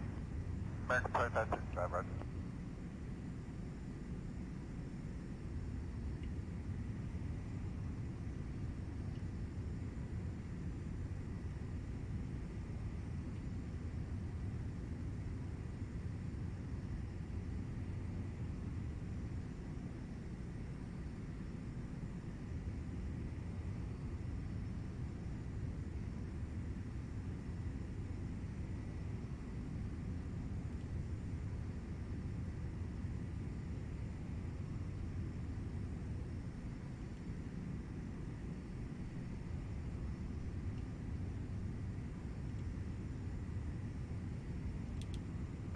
American 2565, Roger.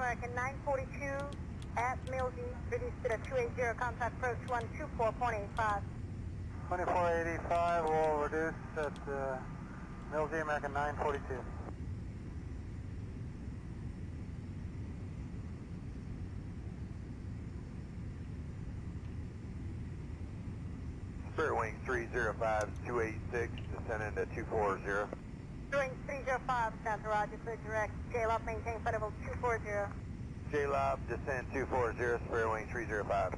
American 942 at Milsey, reduced to the 280, contact approach 124.85. 2485 will reduce at Milsey, American 942. Spirit Wing 305, 286, descending to 240. Doing 305, center Roger, clear direct. J-Lock, maintain flight level 240. J-Lob, descend 240, Spirit Wing 305.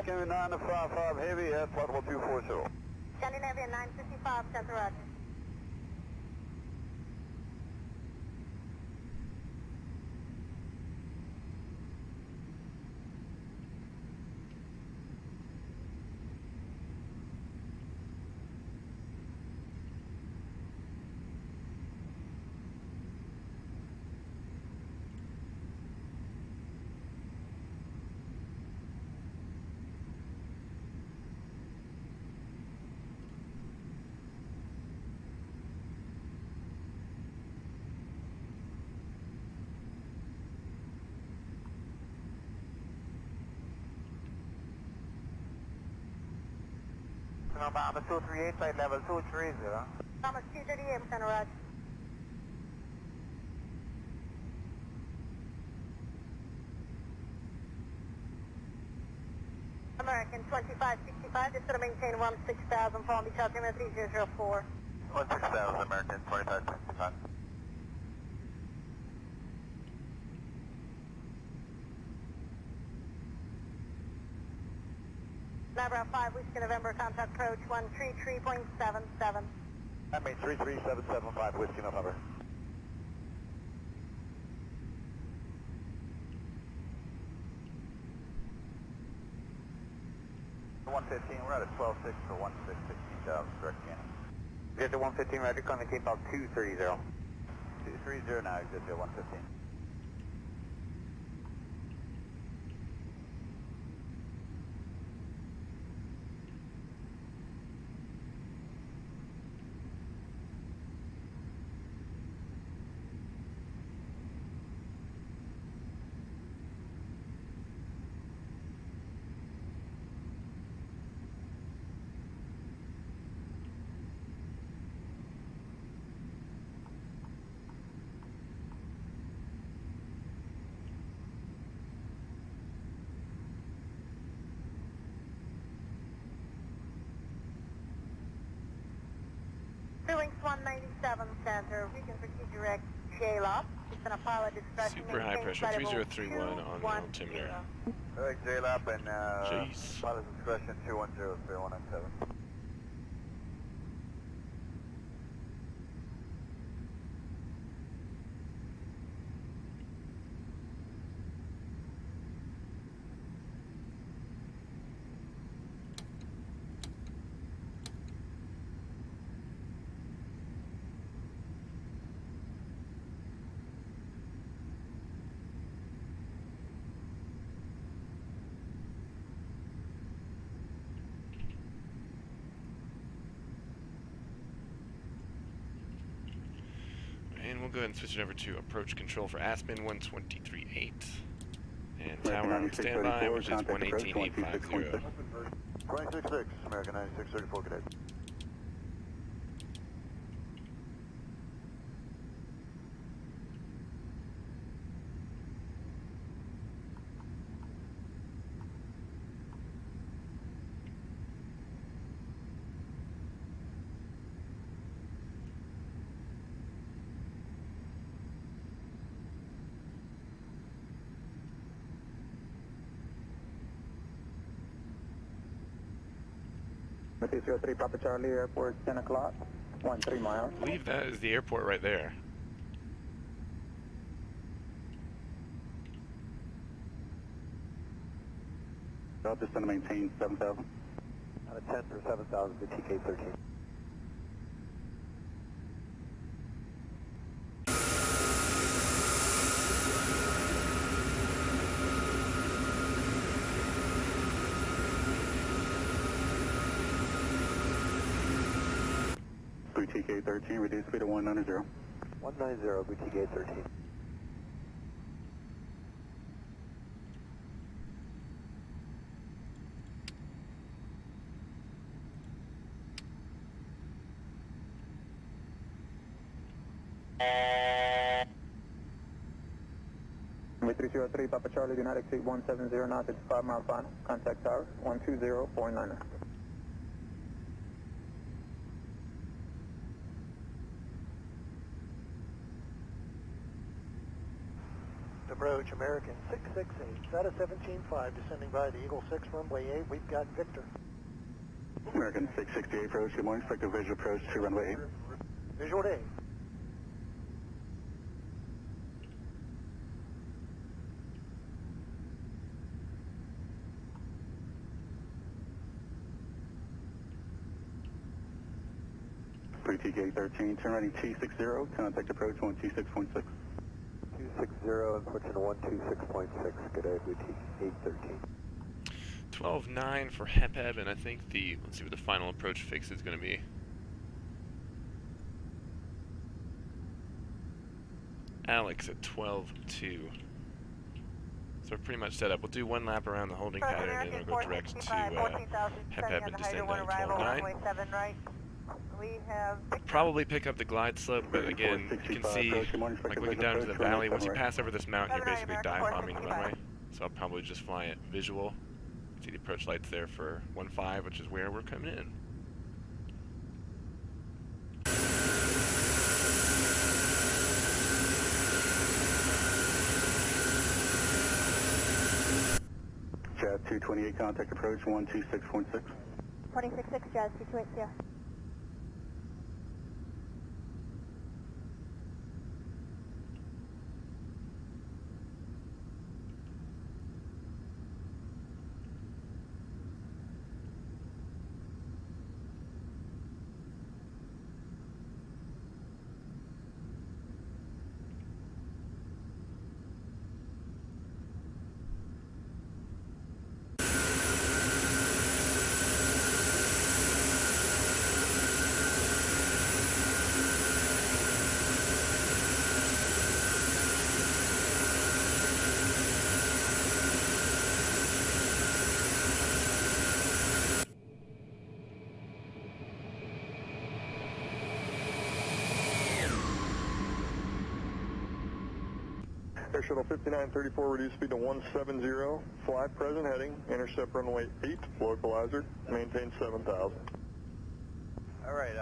Scanning 955 heavy at flight level 240. Scandinavia 955, center Roger. November 238, flight level 230. Thomas 238, center Roger. American 2565, just going to maintain 16,000, Palm Beach, altimeter 3004. 16,000, American 2565. Labrador 5, Whiskey November, contact approach 133.77. That means 33775, Whiskey November. We're at a 12.6 for 16,000, direct scanning. Get to 115, Roger, calling tape out 230. 230 now, exit to 115. 197 center, we can proceed direct JLOP. It's an pilot discretion. Super high pressure, 3031 on the altimeter. Direct JLAP and Jeez. pilot discretion 210-3197. And we'll go ahead and switch it over to approach control for Aspen 123.8. And tower on standby, which is 118.850. 26-6, American 9634, cadet. Matthew 03, Papa Charlie, airport, 10 o'clock, 13 miles. I believe that is the airport right there. I'll just gonna maintain 7,000. Out of 10 for 7,000 to TK13. TK13, reduce speed to 190. 190, BTK 13. V303, Papa Charlie, do not exceed 170 knots, it's 5 mile final. Contact tower, 120.49. Approach American 668, SATA 17.5, descending by the Eagle 6, runway 8, we've got Victor. American 668 approach, good morning, expect a visual approach to runway 8. Visual to 8. TK 13, turn ready T60, contact approach 126.6. 260, unfortunate 126.6, good day, BT 813. 12.9 for HEPEB, and I think the, let's see what the final approach fix is going to be. Alex at 12.2. So we're pretty much set up. We'll do one lap around the holding pattern, and then we'll go direct to HEPEB and descend on 12.9. We have Probably pick up the glide slope, but again, you can see, like looking down into the valley, once you pass over this mountain, you're basically dive bombing the runway. So I'll probably just fly it visual. See the approach lights there for 1.5, which is where we're coming in. Jazz 228, contact approach 126.6. 26.6, Jazz 280. Air Shuttle 5934, reduce speed to 170, fly present heading, intercept runway 8, localizer, maintain 7,000. All right,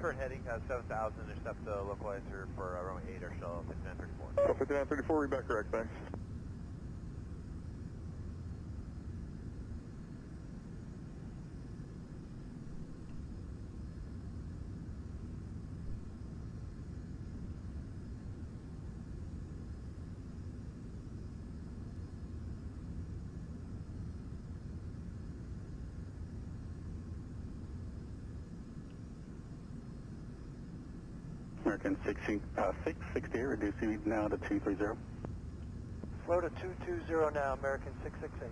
Current heading 7,000, intercept the localizer for runway 8 or so, 5934. So 5934, read back correct, thanks. American 660, reduce speed now to 230. Slow to 220 now, American 668.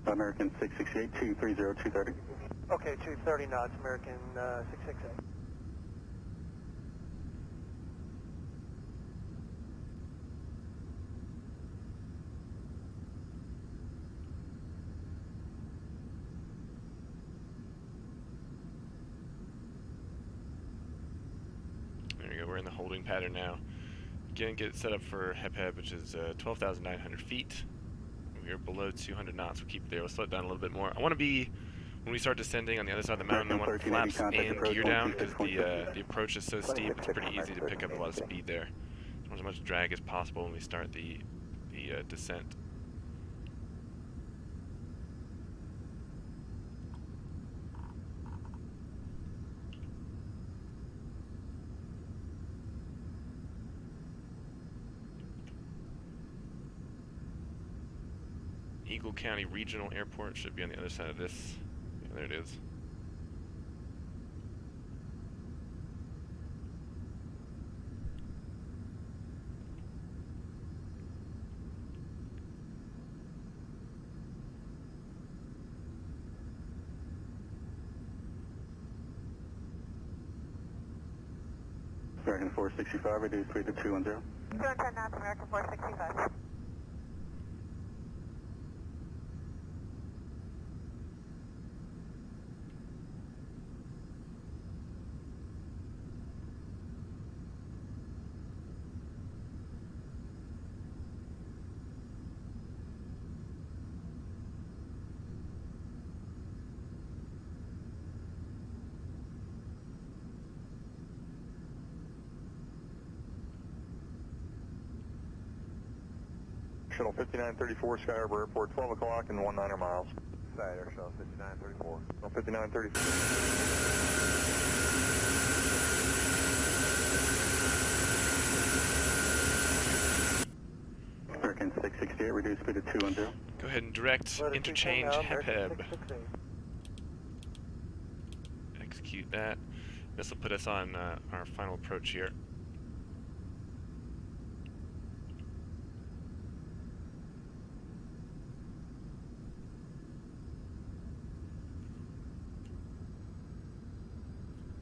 American 668, 230, 230. Okay, 230 knots, American 668. There we go, we're in the holding pattern now. Again, get it set up for Hep, which is 12,900 feet. We're below 200 knots, we'll keep it there. We'll slow it down a little bit more. I want to be, when we start descending on the other side of the mountain, I want flaps and gear down, because the approach is so steep, it's pretty easy to pick up a lot of speed there. I want as much drag as possible when we start the descent. Eagle County Regional Airport should be on the other side of this. Yeah, there it is. American 465, reduce speed to 210. 210 knots, American 465. Shuttle 5934, Sky Harbor Airport, 12 o'clock and 19er miles. Side Air Shuttle 5934. So 5934. American 668, reduce speed to 210. Go ahead and direct Slow to 210 interchange now, American Hep. 668. Execute that. This will put us on our final approach here.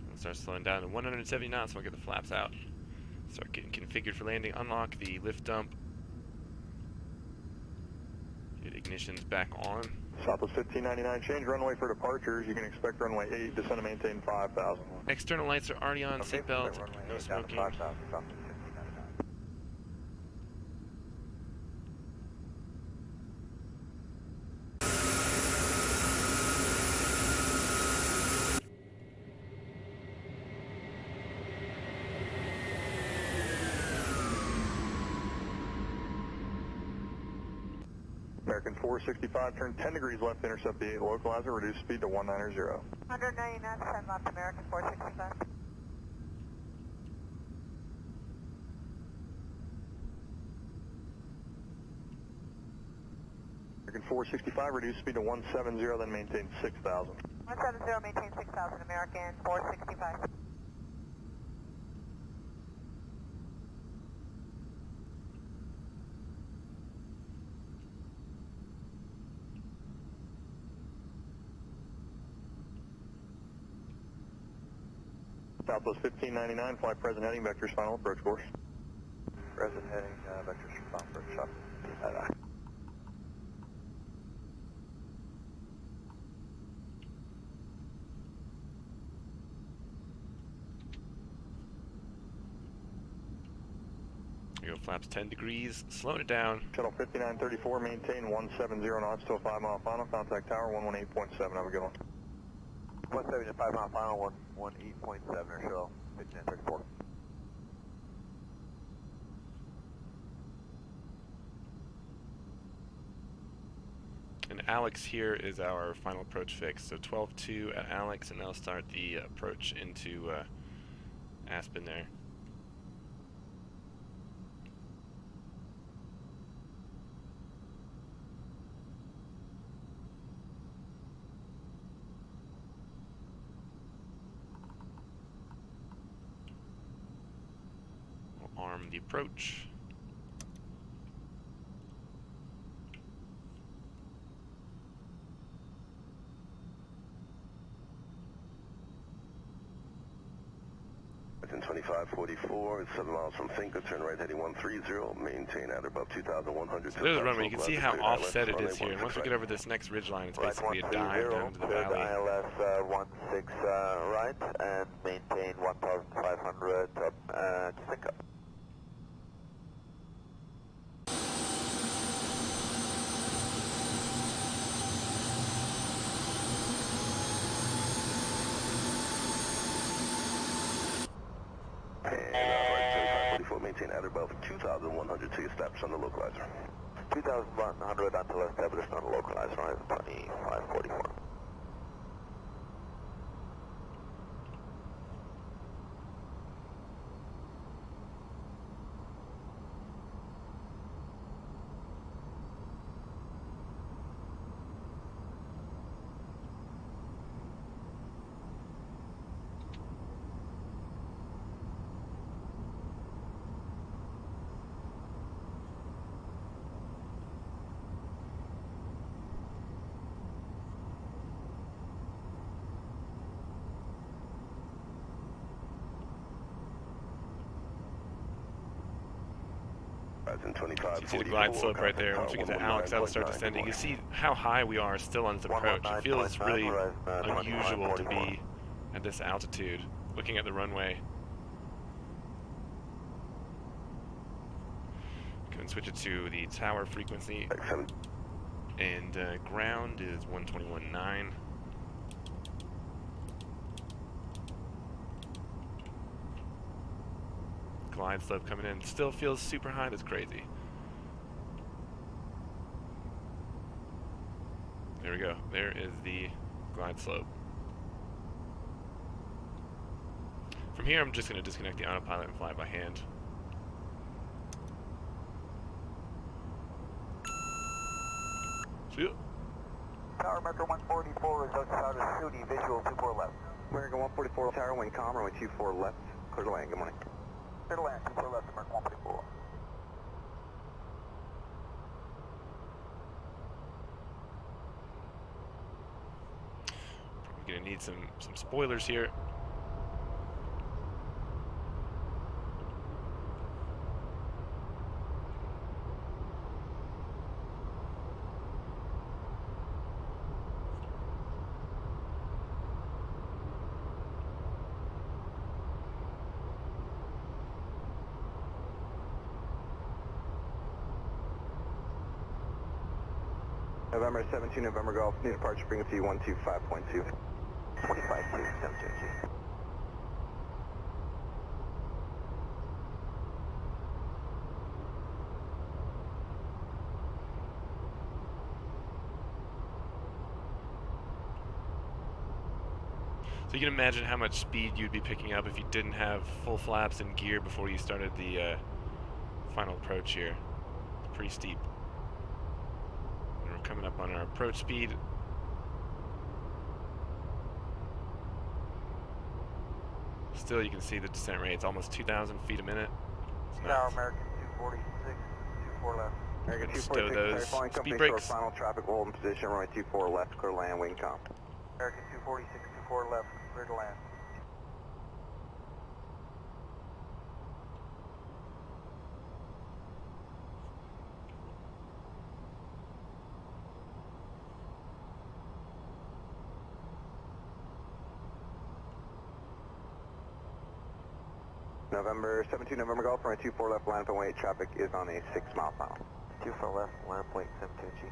We'll start slowing down to 170 knots. We'll get the flaps out. Start getting configured for landing. Unlock the lift dump. Get ignitions back on. Southwest 1599, change runway for departures. You can expect runway 8, descend and maintain 5,000. External lights are already on. Okay, Seatbelt. runway No 8 down to smoking. 5,000, Southwest 1599. American 465, turn 10 degrees left to intercept the 8 localizer, reduce speed to 190. 190 knots, 10 knots, American 465. American 465, reduce speed to 170, then maintain 6,000. 170, maintain 6,000, American 465. Southwest 1599, fly present heading, vectors final approach course. Present heading, vectors for Frankfurt, shop. We go Flaps 10 degrees. Slowing it down. Shuttle 5934, maintain 170 knots to a 5 mile final. Contact tower 118.7. Have a good one. 170 to 5 mile final, 118.7 or so, 5934. And Alex here is our final approach fix. So 12-2 at Alex, and that'll start the approach into Aspen there. We'll arm the approach. In 2544, it's 7 miles from Finca, turn right heading 130, maintain at above 2,100. So there's the runway. You can see how offset it is here. And once we get over this next ridgeline, it's basically a dive down to the valley. ILS 16 right, and maintain 1,500 to Finca. Maintain at above 2,100 till you establish on the localizer. 2,100 until established on the localizer, right, 2544. You see the glide slope right there. Once we get to Alex, that'll start descending. You can see how high we are still on this approach. It feels really unusual to be at this altitude, looking at the runway. Go and switch it to the tower frequency. And ground is 121.9. Glide slope coming in. Still feels super high. That's crazy. There we go. There is the glide slope. From here, I'm just going to disconnect the autopilot and fly by hand. See ya. Tower Metro 144 is outside of Sudi, visual 24 left. American 144, tower wind calm, runway 24 left, clear to land, good morning. Clear to land, 24 left, American 144. Probably gonna need some spoilers here. November 17, November Golf, new departure frequency 125.2. 25.2, 722. So you can imagine how much speed you'd be picking up if you didn't have full flaps and gear before you started the final approach here. It's pretty steep. And we're coming up on our approach speed. Still, you can see the descent rate. It's almost 2,000 feet a minute. Tower American 246, 24 left. American Stow 246, those speed speed brakes. brakes. Final traffic will hold in position, runway 24 left, clear to land, wind calm. American 246, 24 left, clear to land. November 17, November Golf, runway 24 left, line up and wait. Traffic is on a 6-mile final. 24 left, line up wait, 72G.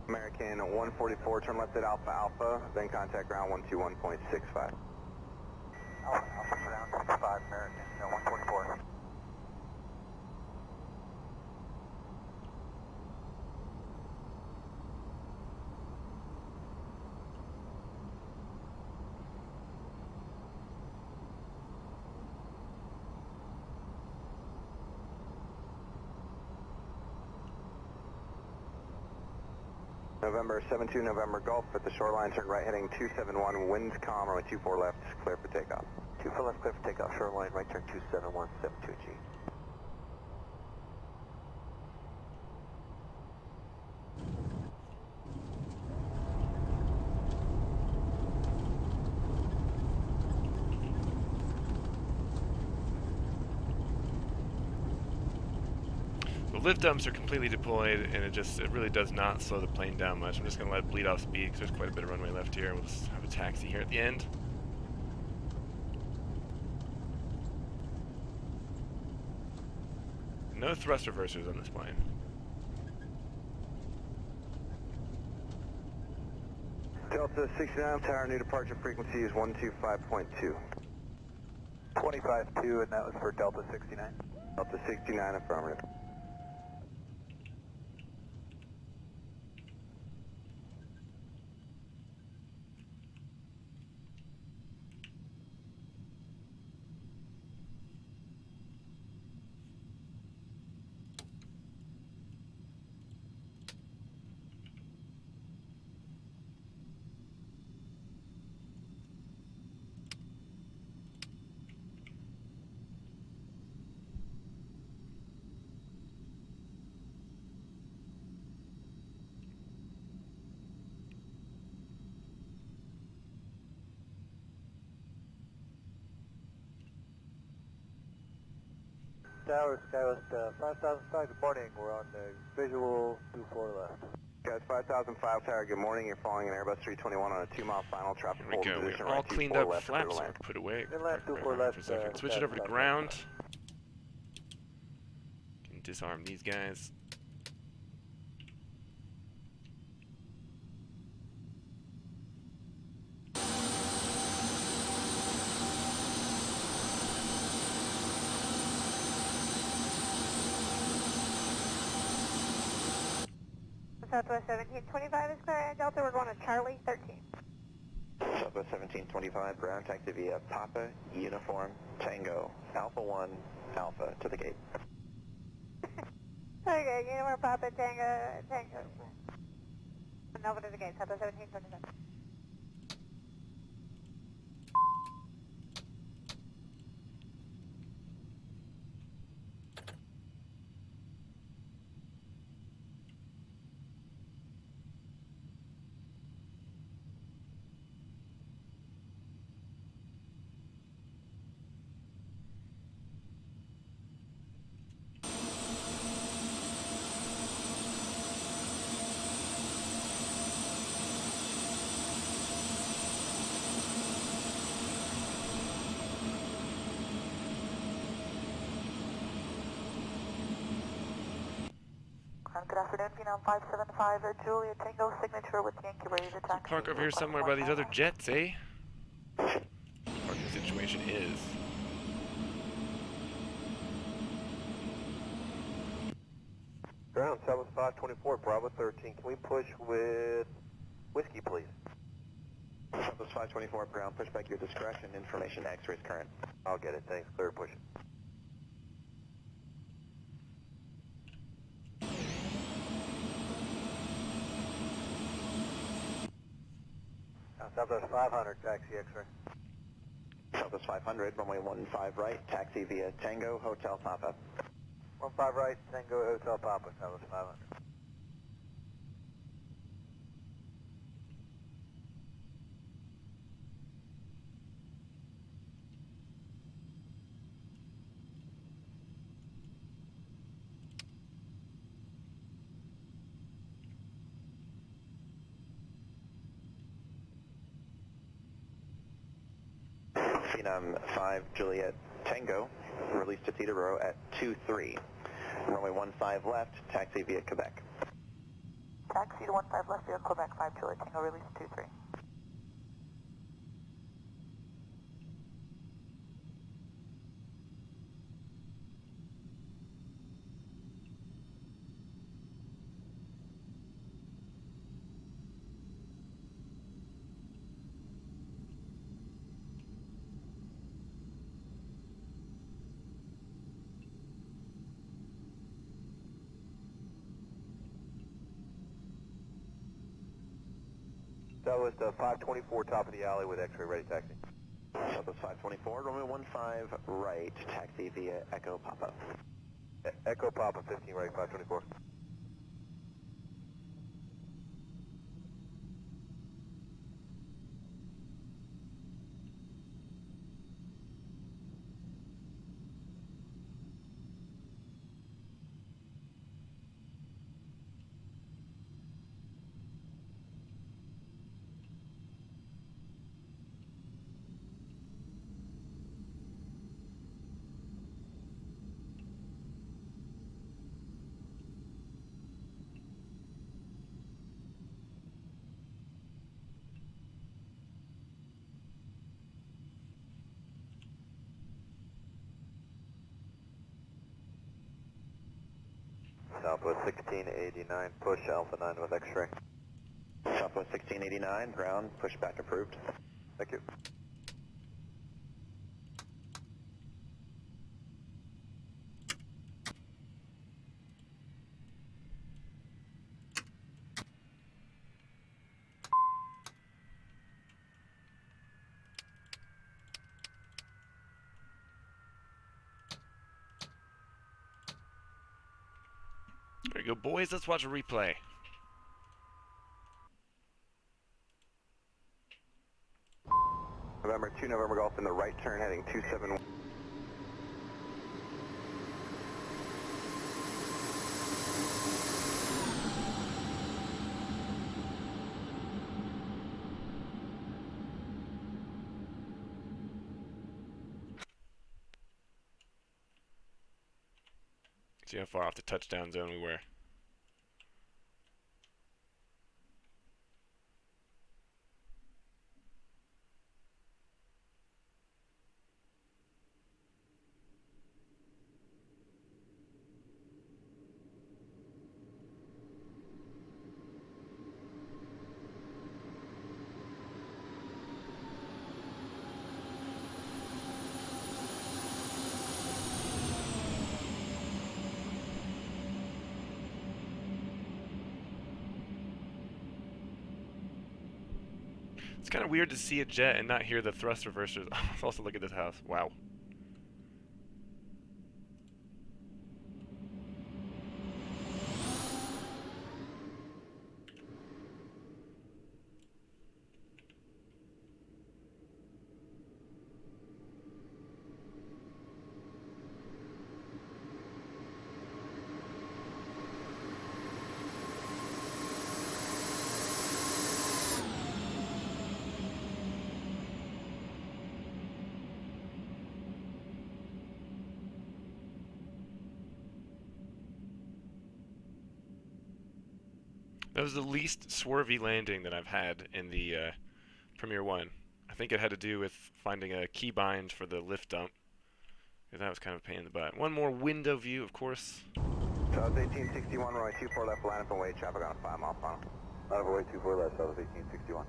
American 144, turn left at Alpha Alpha, then contact ground 121.65. Alpha ground 65, American, 144. November 72, November Golf, at the shoreline, turn right heading 271, winds calm, runway 24 left, clear for takeoff. 24 left, clear for takeoff, shoreline, right turn 271, 72G. The lift dumps are completely deployed, and it really does not slow the plane down much. I'm just going to let it bleed off speed because there's quite a bit of runway left here. We'll just have a taxi here at the end. No thrust reversers on this plane. Delta 69, tower, new departure frequency is 125.2. 25.2, and that was for Delta 69. Delta 69, affirmative. Tower, Skywest 5005, good morning. We're on the visual 24 left. Guys, 5005 tower, good morning. You're following an Airbus 321 on a 2-mile final. Traffic Here we hold go. position, We're all right cleaned 24 up. left, clear to Flaps are land. put away. Inland Park 24 right left, for a second. Switch it over to south, ground. south. Can disarm these guys. Southwest 1725 is clear, and Delta, we're going to Charlie 13. Southwest 1725, ground taxi via Papa, Uniform, Tango, Alpha 1, Alpha to the gate. Okay, Uniform Papa, Tango. Nova to the gate, Southwest 1725. Good afternoon, Vietnam 575, Julia Tango signature with Yankee ready to taxi. Park over here somewhere by these other jets, eh? Parking situation is. Ground, Southwest 524, Bravo 13. Can we push with whiskey, please? Southwest 524, ground, push back your discretion, information, X-rays current. I'll get it, thanks. Clear, push it. Southwest 500, taxi X-ray. Southwest 500, runway 15 right, taxi via Tango, Hotel Papa. 15 right, Tango Hotel Papa, Southwest 500. Phenom 5 Juliet Tango, release to Teterboro at 23. Runway 15 left, taxi via Quebec. Taxi to 15 left via Quebec 5 Juliet Tango, release 23. Southwest 524, top of the alley with X-ray ready taxi. Southwest 524, runway 15 right, taxi via Echo Papa. Echo Papa 15 right, 524. Southwest 1689, push Alpha 9 with X-ray. Southwest 1689, ground, push back approved. Thank you. There you go, boys. Let's watch a replay. November 2, November Golf in the right turn heading 271. See how far off the touchdown zone we were. It's kind of weird to see a jet and not hear the thrust reversers. Let's also look at this house. Wow. That was the least swervy landing that I've had in the Premier 1. I think it had to do with finding a keybind for the lift dump, because that was kind of a pain in the butt. One more window view, of course. South 1861, runway 24 left, line up and wait, traffic on a 5 mile final. Line up and wait, 24 left, South 1861.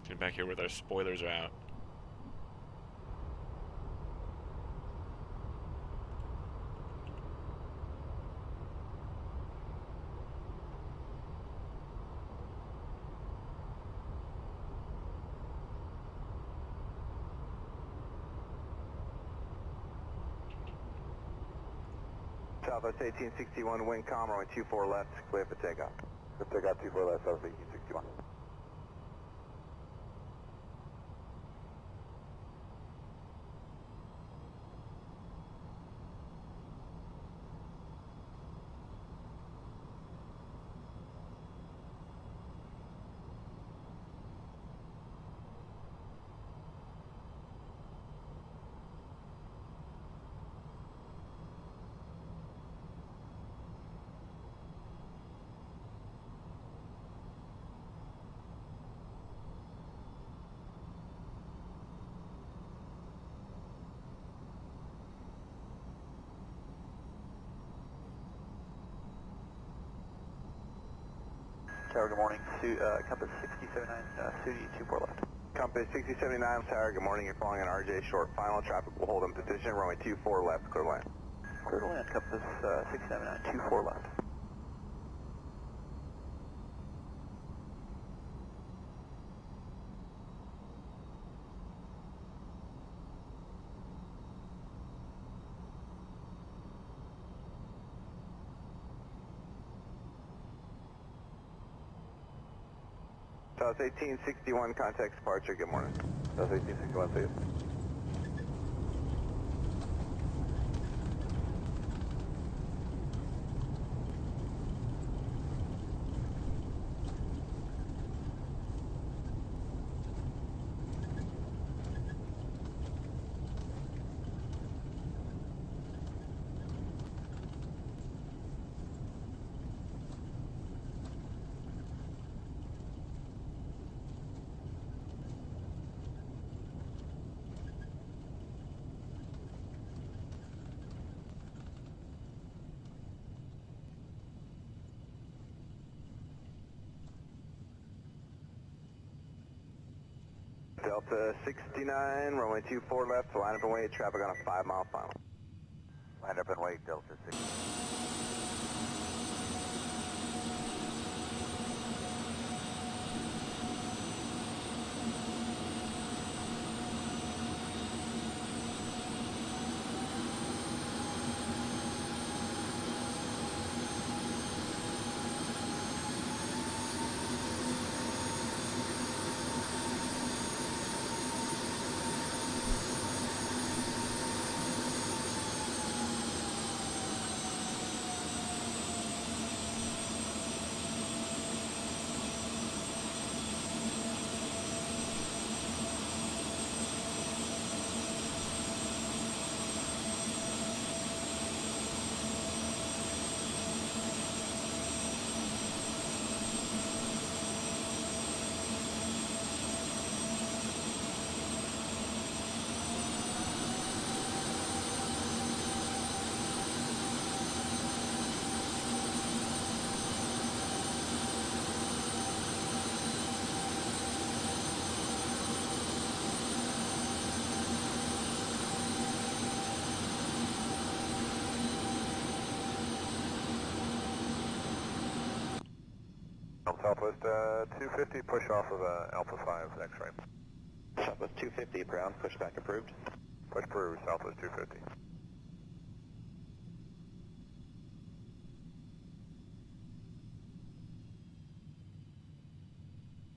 Get back here with our spoilers are out. Southwest 1861, wind calm, runway 24 left, clear for takeoff. Clear for takeoff, 24 left, Southwest 1861. Tower, good morning. Compass 6079, Sudi 24 left. Compass 6079 Tower, good morning. You're flying on RJ short. Final traffic will hold in position. Runway 24 left, clear land. Clear to land, Compass 6079, 24 left. South 1861, contact departure, good morning. South 1861, see you. Delta 69, runway 24 left, line up and wait, traffic on a 5-mile final. Line up and wait, Delta 6. Southwest 250, push off of Alpha 5, next right. Southwest 250, ground, pushback approved. Push approved, Southwest 250.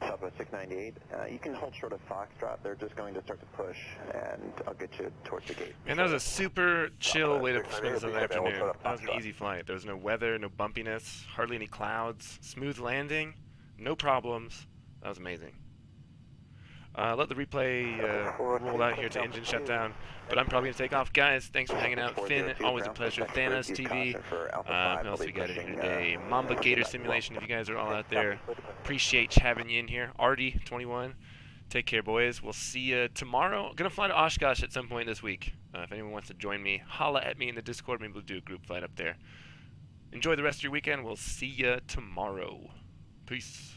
Southwest 698, you can hold short of Foxtrot. They're just going to start to push, and I'll get you towards the gate. Man, that was a super chill way to spend this afternoon. That was an easy flight. There was no weather, no bumpiness, hardly any clouds, smooth landing, no problems. That was amazing. Let the replay roll out here to engine shutdown, but I'm probably going to take off. Guys, thanks for hanging out. Finn, always a pleasure. Thanos TV. Who else we got in here today? Mamba Gator Simulation, if you guys are all out there. Appreciate having you in here. Artie, 21. Take care, boys. We'll see you tomorrow. Gonna fly to Oshkosh at some point this week. If anyone wants to join me, holla at me in the Discord. Maybe we'll do a group flight up there. Enjoy the rest of your weekend. We'll see you tomorrow. Peace.